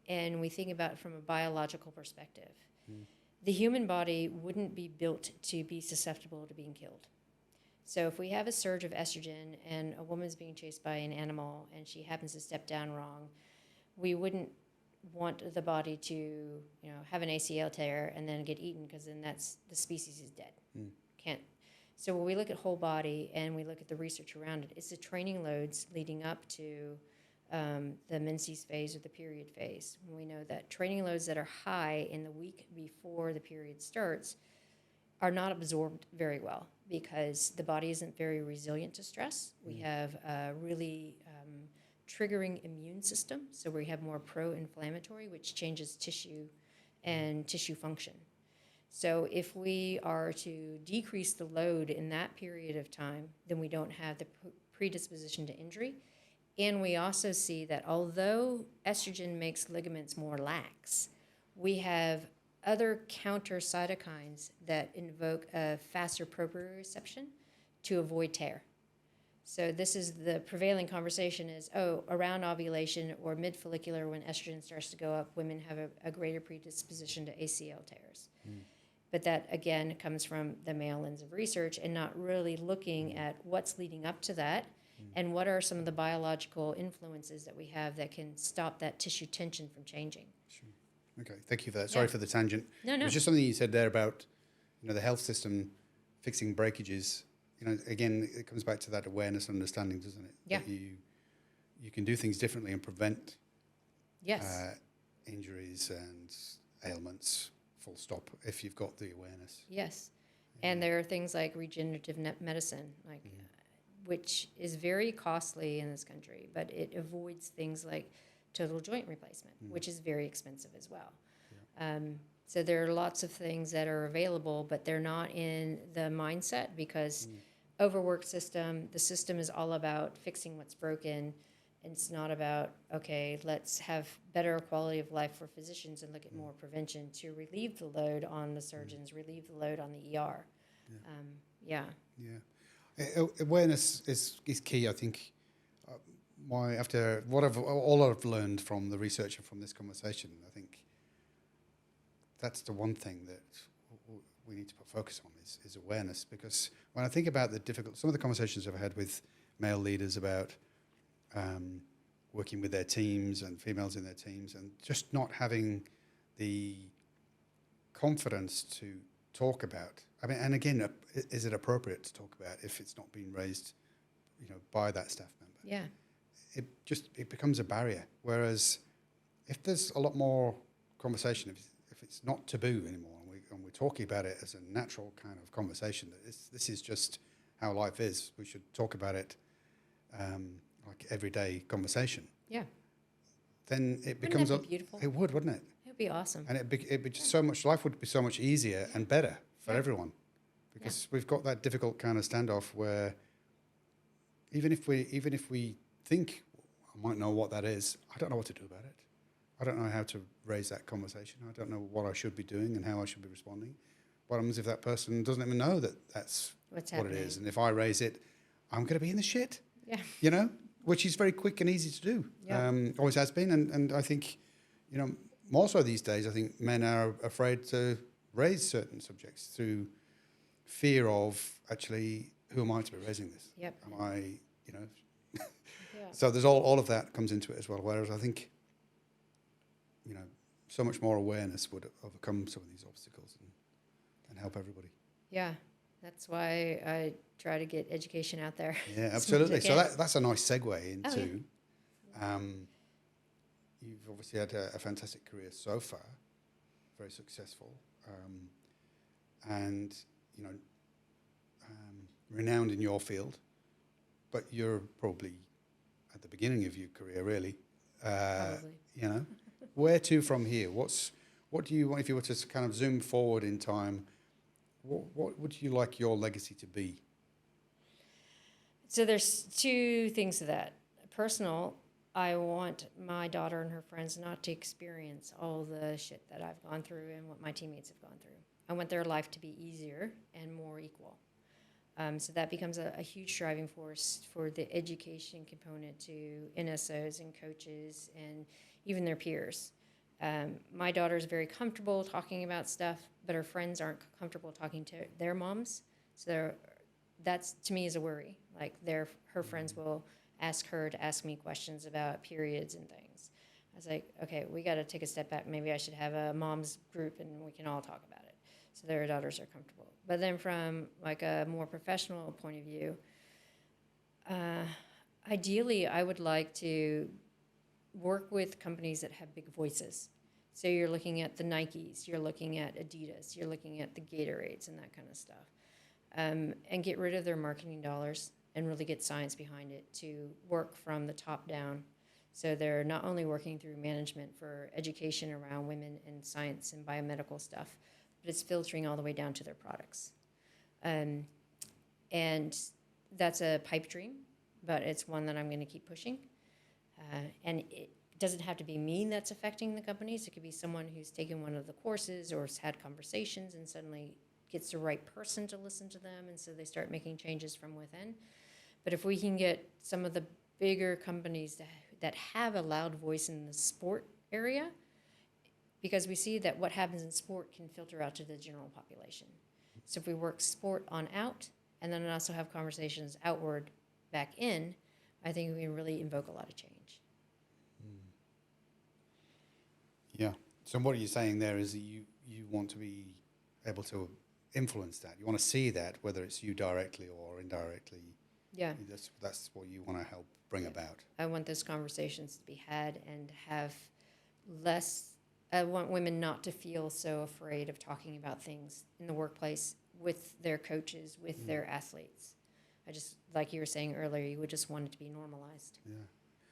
and we think about it from a biological perspective, the human body wouldn't be built to be susceptible to being killed. So if we have a surge of estrogen and a woman's being chased by an animal and she happens to step down wrong, we wouldn't want the body to, have an ACL tear and then get eaten, because then the species is dead. Can't. So when we look at whole body and we look at the research around it, it's the training loads leading up to the menses phase or the period phase. We know that training loads that are high in the week before the period starts are not absorbed very well because the body isn't very resilient to stress. We have a really triggering immune system, so we have more pro-inflammatory, which changes tissue and tissue function. So if we are to decrease the load in that period of time, then we don't have the predisposition to injury. And we also see that although estrogen makes ligaments more lax, we have other counter cytokines that invoke a faster proprioception to avoid tear. So this is the prevailing conversation is, around ovulation or mid-follicular when estrogen starts to go up, women have a greater predisposition to ACL tears. But that, again, comes from the male lens of research and not really looking at what's leading up to that and what are some of the biological influences that we have that can stop that tissue tension from changing. Sure. Okay, thank you for that. Sorry for the tangent. No. It was just something you said there about, the health system fixing breakages. Again, it comes back to that awareness and understanding, doesn't it? Yeah. That you can do things differently and prevent injuries and ailments, full stop, if you've got the awareness. Yes. And there are things like regenerative medicine, which is very costly in this country, but it avoids things like total joint replacement, which is very expensive as well. Yeah. So there are lots of things that are available, but they're not in the mindset because overworked system, the system is all about fixing what's broken. And it's not about, okay, let's have better quality of life for physicians and look at more prevention to relieve the load on the surgeons, relieve the load on the ER. Awareness is key, I think. After all I've learned from the research and from this conversation, I think that's the one thing that we need to put focus on is awareness. Because when I think about some of the conversations I've had with male leaders about working with their teams and females in their teams and just not having the confidence to talk about. I mean, and again, is it appropriate to talk about if it's not being raised, by that staff member? Yeah. It becomes a barrier. Whereas if there's a lot more conversation, if it's not taboo anymore, and we're talking about it as a natural kind of conversation, that this is just how life is. We should talk about it like everyday conversation. Yeah. Then it Wouldn't becomes that be beautiful? It would, wouldn't it? It would be awesome. And it'd be just so much. Life would be so much easier and better for everyone, because we've got that difficult kind of standoff where even if we think I might know what that is, I don't know what to do about it. I don't know how to raise that conversation. I don't know what I should be doing and how I should be responding. What happens if that person doesn't even know that that's what it is? And if I raise it, I'm going to be in the shit. Yeah. Which is very quick and easy to do. Yeah. Always has been. And I think, more so these days, I think men are afraid to raise certain subjects through fear of actually, who am I to be raising this? Yep. Am I, So there's all of that comes into it as well. Whereas I think, so much more awareness would overcome some of these obstacles and help everybody. Yeah. That's why I try to get education out there. Yeah, absolutely. So that's a nice segue into, you've obviously had a fantastic career so far, very successful, and, renowned in your field, but you're probably at the beginning of your career, really. Probably. Where to from here? What do you want, if you were to kind of zoom forward in time, what would you like your legacy to be? So there's two things to that. Personal, I want my daughter and her friends not to experience all the shit that I've gone through and what my teammates have gone through. I want their life to be easier and more equal. So that becomes a huge driving force for the education component to NSOs and coaches and even their peers. My daughter is very comfortable talking about stuff, but her friends aren't comfortable talking to their moms. So that's, to me, is a worry. Like her friends will ask her to ask me questions about periods and things. I was like, okay, we got to take a step back. Maybe I should have a mom's group and we can all talk about it. So their daughters are comfortable. But then from like a more professional point of view, ideally I would like to work with companies that have big voices. So you're looking at the Nikes, you're looking at Adidas, you're looking at the Gatorades and that kind of stuff. And get rid of their marketing dollars and really get science behind it to work from the top down. So they're not only working through management for education around women and science and biomedical stuff, but it's filtering all the way down to their products. And that's a pipe dream, but it's one that I'm going to keep pushing. And it doesn't have to be me that's affecting the companies. It could be someone who's taken one of the courses or has had conversations and suddenly gets the right person to listen to them, and so they start making changes from within. But if we can get some of the bigger companies that have a loud voice in the sport area, because we see that what happens in sport can filter out to the general population. So if we work sport on out, and then also have conversations outward back in, I think we can really invoke a lot of change. Yeah. So what are you saying there is that you want to be able to influence that. You want to see that, whether it's you directly or indirectly. Yeah. That's what you want to help bring about. I want those conversations to be had and have less. I want women not to feel so afraid of talking about things in the workplace with their coaches, with their athletes. I just, like you were saying earlier, you would just want it to be normalized. Yeah.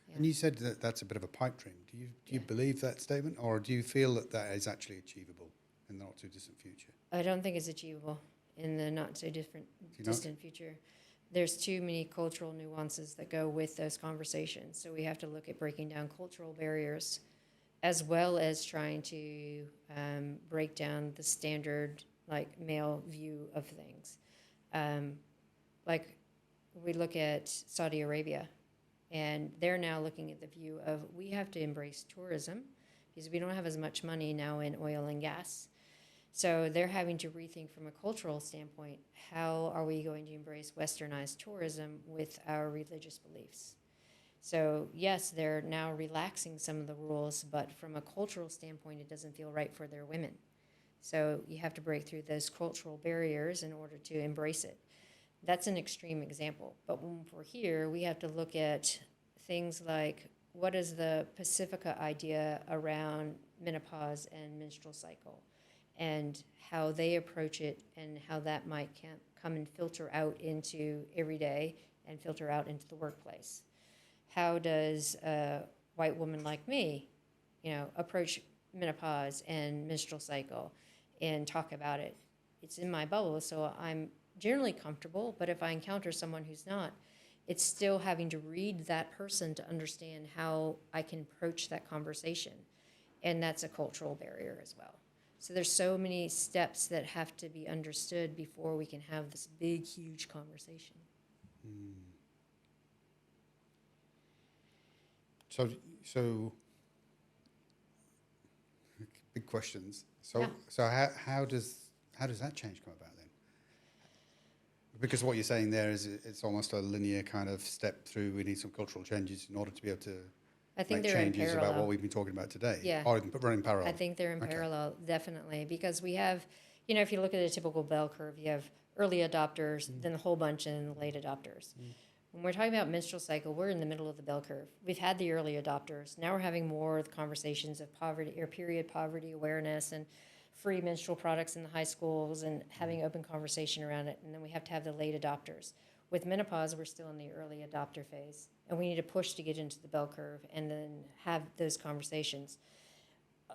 Yeah. And you said that that's a bit of a pipe dream. Do you believe that statement, or do you feel that that is actually achievable in the not too distant future? I don't think it's achievable in the not so distant future. There's too many cultural nuances that go with those conversations. So we have to look at breaking down cultural barriers, as well as trying to break down the standard, like, male view of things. Like, we look at Saudi Arabia, and they're now looking at the view of, we have to embrace tourism because we don't have as much money now in oil and gas. So they're having to rethink from a cultural standpoint, how are we going to embrace westernized tourism with our religious beliefs? So yes, they're now relaxing some of the rules, but from a cultural standpoint, it doesn't feel right for their women. So you have to break through those cultural barriers in order to embrace it. That's an extreme example. But when we're here, we have to look at things like, what is the Pacifica idea around menopause and menstrual cycle, and how they approach it, and how that might come and filter out into everyday and filter out into the workplace. How does a white woman like me, approach menopause and menstrual cycle and talk about it? It's in my bubble, so I'm generally comfortable, but if I encounter someone who's not, it's still having to read that person to understand how I can approach that conversation. And that's a cultural barrier as well. So there's so many steps that have to be understood before we can have this big, huge conversation. So big questions. So Yeah. so how does that change come about then? Because what you're saying there is it's almost a linear kind of step through. We need some cultural changes in order to be able to I think make they're in changes parallel. about what we've been talking about today. Yeah. Or running parallel. I think they're in Okay. parallel, definitely, because we have, if you look at a typical bell curve, you have early adopters, then a whole bunch, and the late adopters. When we're talking about menstrual cycle, we're in the middle of the bell curve. We've had the early adopters. Now we're having more of the conversations of poverty or period poverty awareness and free menstrual products in the high schools and having open conversation around it. And then we have to have the late adopters. With menopause, we're still in the early adopter phase, and we need to push to get into the bell curve and then have those conversations.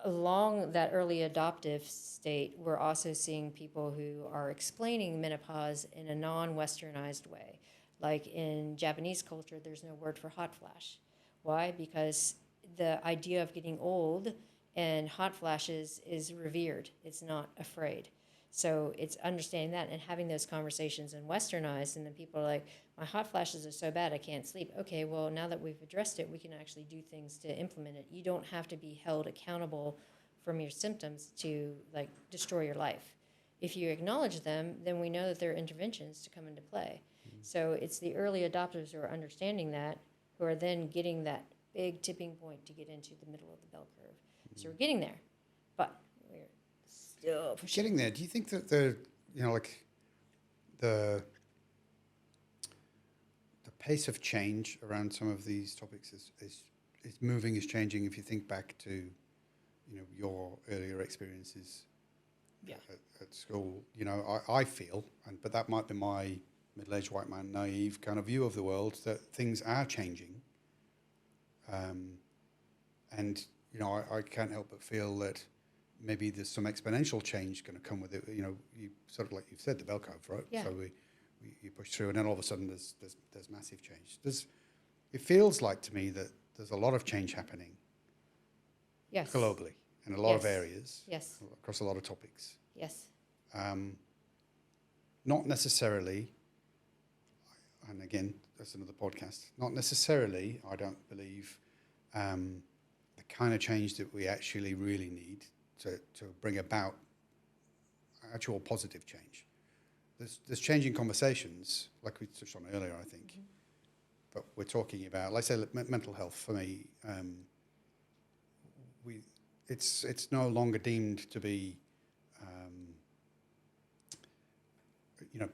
Along that early adoptive state, we're also seeing people who are explaining menopause in a non-westernized way. Like in Japanese culture, there's no word for hot flash. Why? Because the idea of getting old and hot flashes is revered. It's not afraid. So it's understanding that and having those conversations in westernized, and then people are like, my hot flashes are so bad I can't sleep. Okay, well, now that we've addressed it, we can actually do things to implement it. You don't have to be held accountable from your symptoms to destroy your life. If you acknowledge them, then we know that there are interventions to come into play. So it's the early adopters who are understanding that, who are then getting that big tipping point to get into the middle of the bell curve. So we're getting there, but we're still pushing. Getting there, do you think that the pace of change around some of these topics is moving, is changing? If you think back to your earlier experiences at school, I feel, but that might be my middle-aged white man naive kind of view of the world, that things are changing, and I can't help but feel that maybe there's some exponential change going to come with it. You sort of, like you've said, the bell curve, right? Yeah. So you push through, and then all of a sudden there's massive change. It feels like to me that there's a lot of change happening Yes. globally in a lot of Yes. areas, Yes. across a lot of topics. Yes. Not necessarily, and again, that's another podcast, not necessarily, I don't believe, the kind of change that we actually really need to bring about actual positive change. There's changing conversations, like we touched on earlier, I think, but we're talking about, like I say, mental health for me, it's no longer deemed to be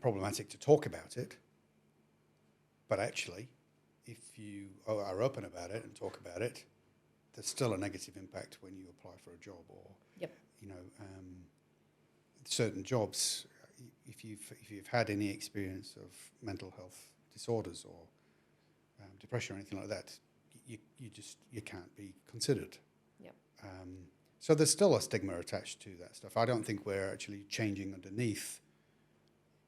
problematic to talk about it, but actually, if you are open about it and talk about it, there's still a negative impact when you apply for a job or, Yep. Certain jobs. If you've had any experience of mental health disorders or depression or anything like that, you can't be considered. Yep. So there's still a stigma attached to that stuff. I don't think we're actually changing underneath.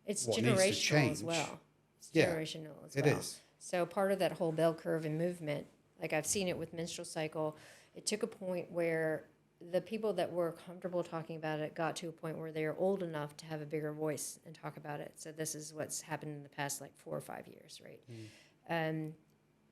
It's what needs to generational change. as well. It's Yeah, generational as it well. is. So part of that whole bell curve and movement, like I've seen it with menstrual cycle, it took a point where the people that were comfortable talking about it got to a point where they are old enough to have a bigger voice and talk about it. So this is what's happened in the past like 4 or 5 years, right?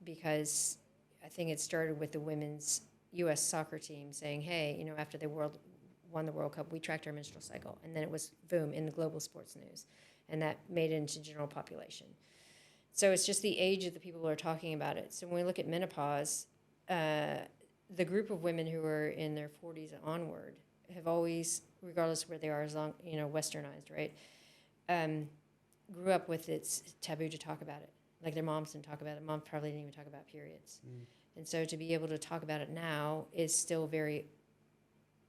Because I think it started with the women's U.S. soccer team saying, hey, after they won the World Cup, we tracked our menstrual cycle. And then it was, boom, in the global sports news. And that made it into general population. So it's just the age of the people who are talking about it. So when we look at menopause, the group of women who are in their 40s and onward have always, regardless of where they are, as long, westernized, right, grew up with it's taboo to talk about it. Like their moms didn't talk about it. Moms probably didn't even talk about periods. And so to be able to talk about it now is still very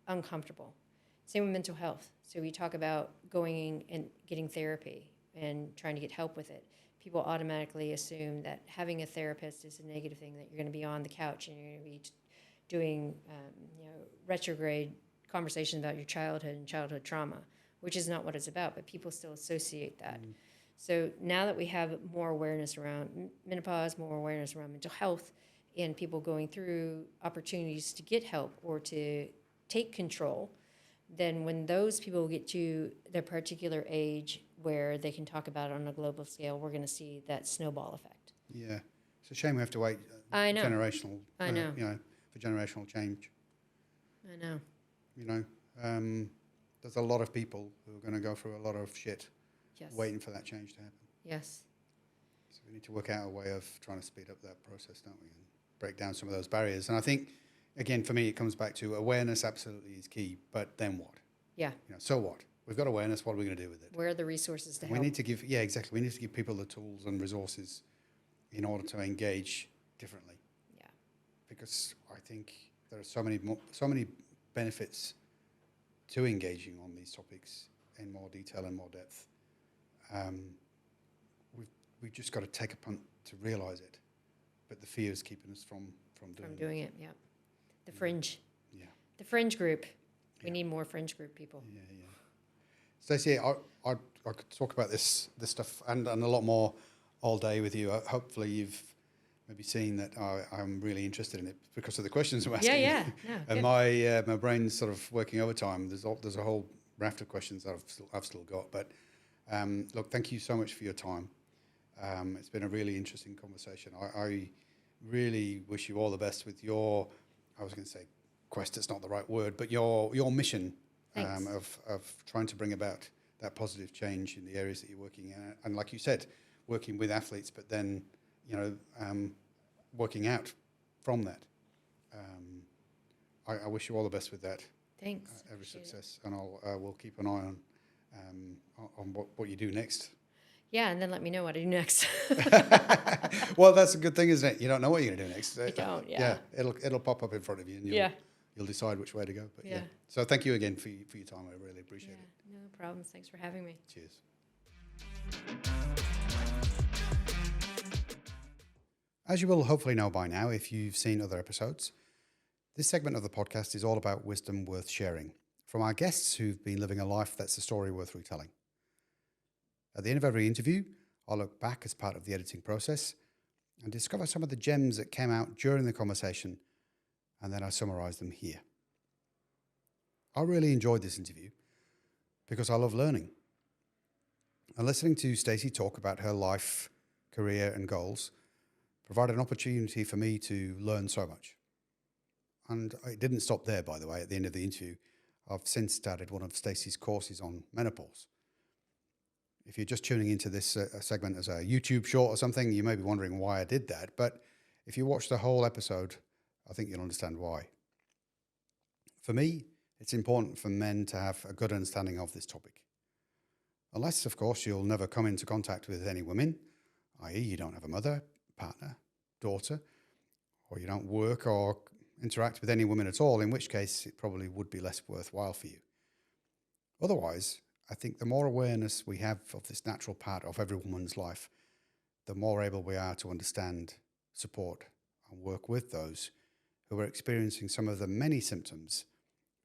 uncomfortable. Same with mental health. So we talk about going and getting therapy and trying to get help with it. People automatically assume that having a therapist is a negative thing, that you're going to be on the couch and you're going to be doing retrograde conversations about your childhood and childhood trauma, which is not what it's about, but people still associate that. So now that we have more awareness around menopause, more awareness around mental health, and people going through opportunities to get help or to take control, then when those people get to their particular age where they can talk about it on a global scale, we're going to see that snowball effect. Yeah, it's a shame we have to wait. I know. Generational. I know. For generational change. I know. There's a lot of people who are going to go through a lot of shit, Yes. waiting for that change to happen. Yes. So we need to work out a way of trying to speed up that process, don't we, and break down some of those barriers. And I think, again, for me, it comes back to awareness. Absolutely is key, but then what? Yeah. So what? We've got awareness. What are we going to do with it? Where are the resources to We help? need to give. Yeah, exactly. We need to give people the tools and resources in order to engage differently. Yeah. Because I think there are so many benefits to engaging on these topics in more detail and more depth. We've just got to take a punt to realise it, but the fear is keeping us from doing it. Yeah. The fringe. Yeah. The fringe group. We Yeah. need more fringe group people. Yeah. Stacey, I could talk about this stuff and a lot more all day with you. Hopefully you've maybe seen that I'm really interested in it because of the questions I'm asking. Yeah. No, And good. my brain's sort of working overtime. There's a whole raft of questions that I've still got. But look, thank you so much for your time. It's been a really interesting conversation. I really wish you all the best with your, I was going to say quest, it's not the right word, but your mission of trying to bring about that positive change in the areas that you're working in. And like you said, working with athletes, but then, working out from that. I wish you all the best with that. Thanks. Every Appreciate it. success. And we'll keep an eye on what you do next. Yeah, and then let me know what I do next. Well, that's a good thing, isn't it? You don't know what you're going to do next. I don't, yeah. It'll pop up in front of you, and you'll decide which way to go. But Yeah. So thank you again for your time. I really appreciate it. No problems. Thanks for having me. Cheers. As you will hopefully know by now, if you've seen other episodes, this segment of the podcast is all about wisdom worth sharing from our guests who've been living a life that's a story worth retelling. At the end of every interview, I'll look back as part of the editing process and discover some of the gems that came out during the conversation, and then I summarize them here. I really enjoyed this interview because I love learning. And listening to Stacy talk about her life career and goals provided an opportunity for me to learn so much. And it didn't stop there, by the way. At the end of the interview, I've since started one of Stacy's courses on menopause. If you're just tuning into this segment as a YouTube short or something, you may be wondering why I did that. But if you watch the whole episode, I think you'll understand why. For me, it's important for men to have a good understanding of this topic. Unless, of course, you'll never come into contact with any women, i.e. you don't have a mother, partner, daughter, or you don't work or interact with any women at all, in which case it probably would be less worthwhile for you. Otherwise, I think the more awareness we have of this natural part of every woman's life, the more able we are to understand, support, and work with those who are experiencing some of the many symptoms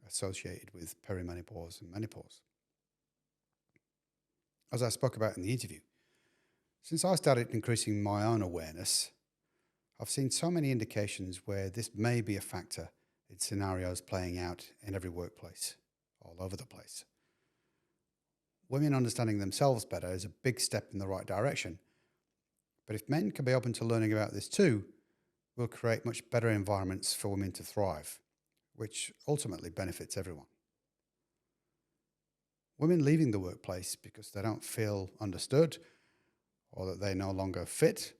associated with perimenopause and menopause. As I spoke about in the interview, since I started increasing my own awareness, I've seen so many indications where this may be a factor in scenarios playing out in every workplace, all over the place. Women understanding themselves better is a big step in the right direction. But if men can be open to learning about this too, we'll create much better environments for women to thrive, which ultimately benefits everyone. Women leaving the workplace because they don't feel understood, or that they no longer fit,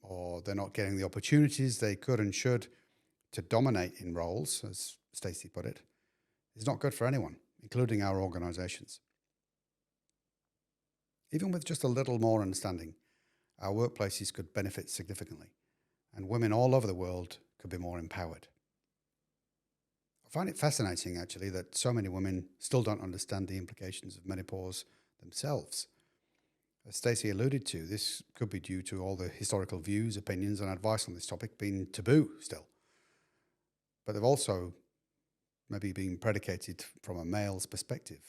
or they're not getting the opportunities they could and should to dominate in roles, as Stacy put it, is not good for anyone, including our organizations. Even with just a little more understanding, our workplaces could benefit significantly, and women all over the world could be more empowered. I find it fascinating, actually, that so many women still don't understand the implications of menopause themselves. As Stacy alluded to, this could be due to all the historical views, opinions, and advice on this topic being taboo still. But they've also maybe been predicated from a male's perspective,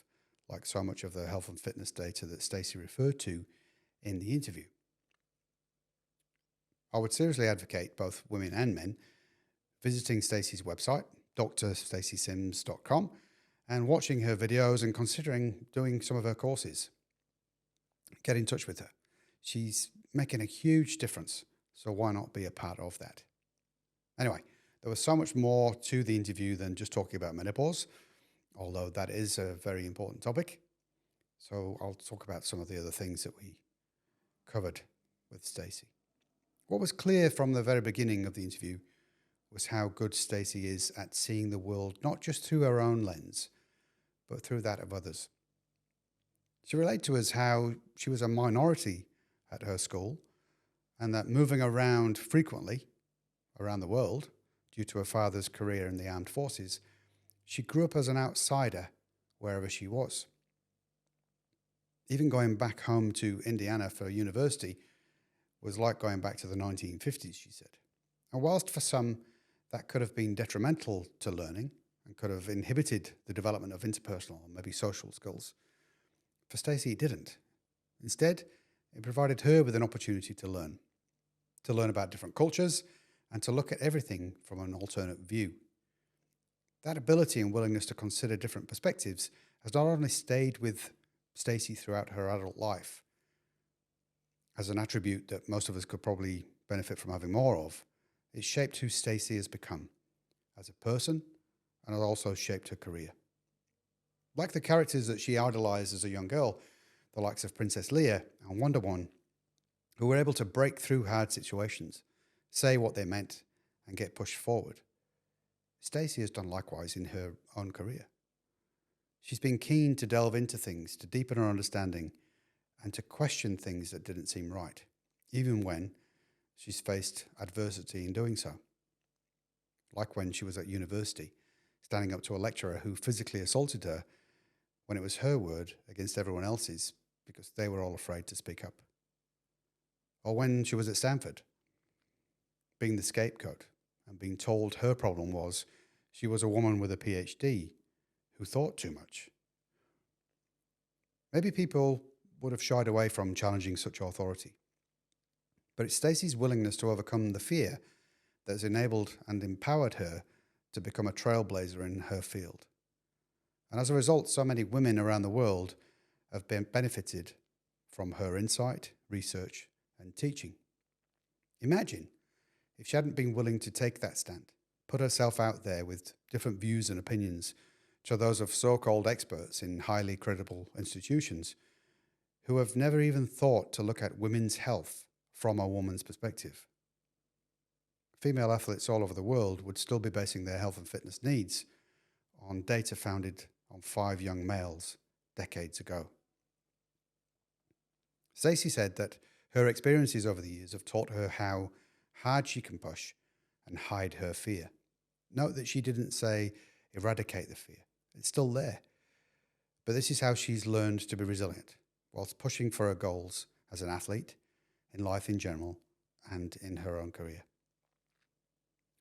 like so much of the health and fitness data that Stacy referred to in the interview. I would seriously advocate both women and men visiting Stacy's website, drstacysims.com, and watching her videos and considering doing some of her courses. Get in touch with her. She's making a huge difference, so why not be a part of that? Anyway, there was so much more to the interview than just talking about menopause, although that is a very important topic. So I'll talk about some of the other things that we covered with Stacy. What was clear from the very beginning of the interview was how good Stacy is at seeing the world not just through her own lens, but through that of others. She relayed to us how she was a minority at her school, and that moving around frequently around the world due to her father's career in the armed forces, she grew up as an outsider wherever she was. Even going back home to Indiana for university was like going back to the 1950s, she said. And whilst for some that could have been detrimental to learning and could have inhibited the development of interpersonal and maybe social skills, for Stacy it didn't. Instead, it provided her with an opportunity to learn about different cultures and to look at everything from an alternate view. That ability and willingness to consider different perspectives has not only stayed with Stacy throughout her adult life, as an attribute that most of us could probably benefit from having more of, it shaped who Stacy has become as a person, and it also shaped her career. Like the characters that she idolized as a young girl, the likes of Princess Leia and Wonder Woman, who were able to break through hard situations, say what they meant, and get pushed forward, Stacy has done likewise in her own career. She's been keen to delve into things, to deepen her understanding, and to question things that didn't seem right, even when she's faced adversity in doing so. Like when she was at university, standing up to a lecturer who physically assaulted her when it was her word against everyone else's because they were all afraid to speak up. Or when she was at Stanford, being the scapegoat and being told her problem was she was a woman with a PhD who thought too much. Maybe people would have shied away from challenging such authority. But it's Stacy's willingness to overcome the fear that has enabled and empowered her to become a trailblazer in her field. And as a result, so many women around the world have been benefited from her insight, research, and teaching. Imagine if she hadn't been willing to take that stand, put herself out there with different views and opinions to those of so-called experts in highly credible institutions who have never even thought to look at women's health from a woman's perspective. Female athletes all over the world would still be basing their health and fitness needs on data founded on 5 young males decades ago. Stacy said that her experiences over the years have taught her how hard she can push and hide her fear. Note that she didn't say eradicate the fear. It's still there. But this is how she's learned to be resilient whilst pushing for her goals as an athlete, in life in general, and in her own career.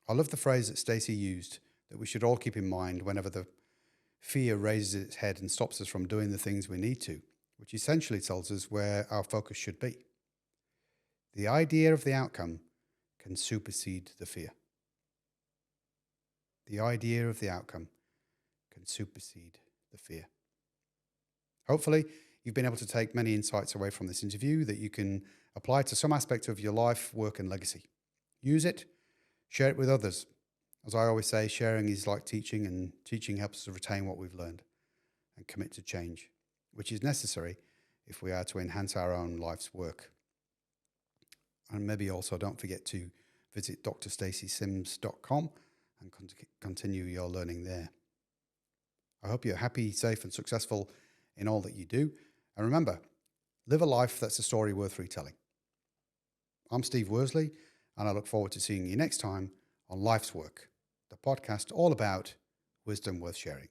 I love the phrase that Stacy used that we should all keep in mind whenever the fear raises its head and stops us from doing the things we need to, which essentially tells us where our focus should be. The idea of the outcome can supersede the fear. The idea of the outcome can supersede the fear. Hopefully, you've been able to take many insights away from this interview that you can apply to some aspect of your life, work, and legacy. Use it, share it with others. As I always say, sharing is like teaching, and teaching helps us to retain what we've learned and commit to change, which is necessary if we are to enhance our own life's work. And maybe also don't forget to visit drstacysims.com and continue your learning there. I hope you're happy, safe, and successful in all that you do. And remember, live a life that's a story worth retelling. I'm Steve Worsley, and I look forward to seeing you next time on Life's Work, the podcast all about wisdom worth sharing.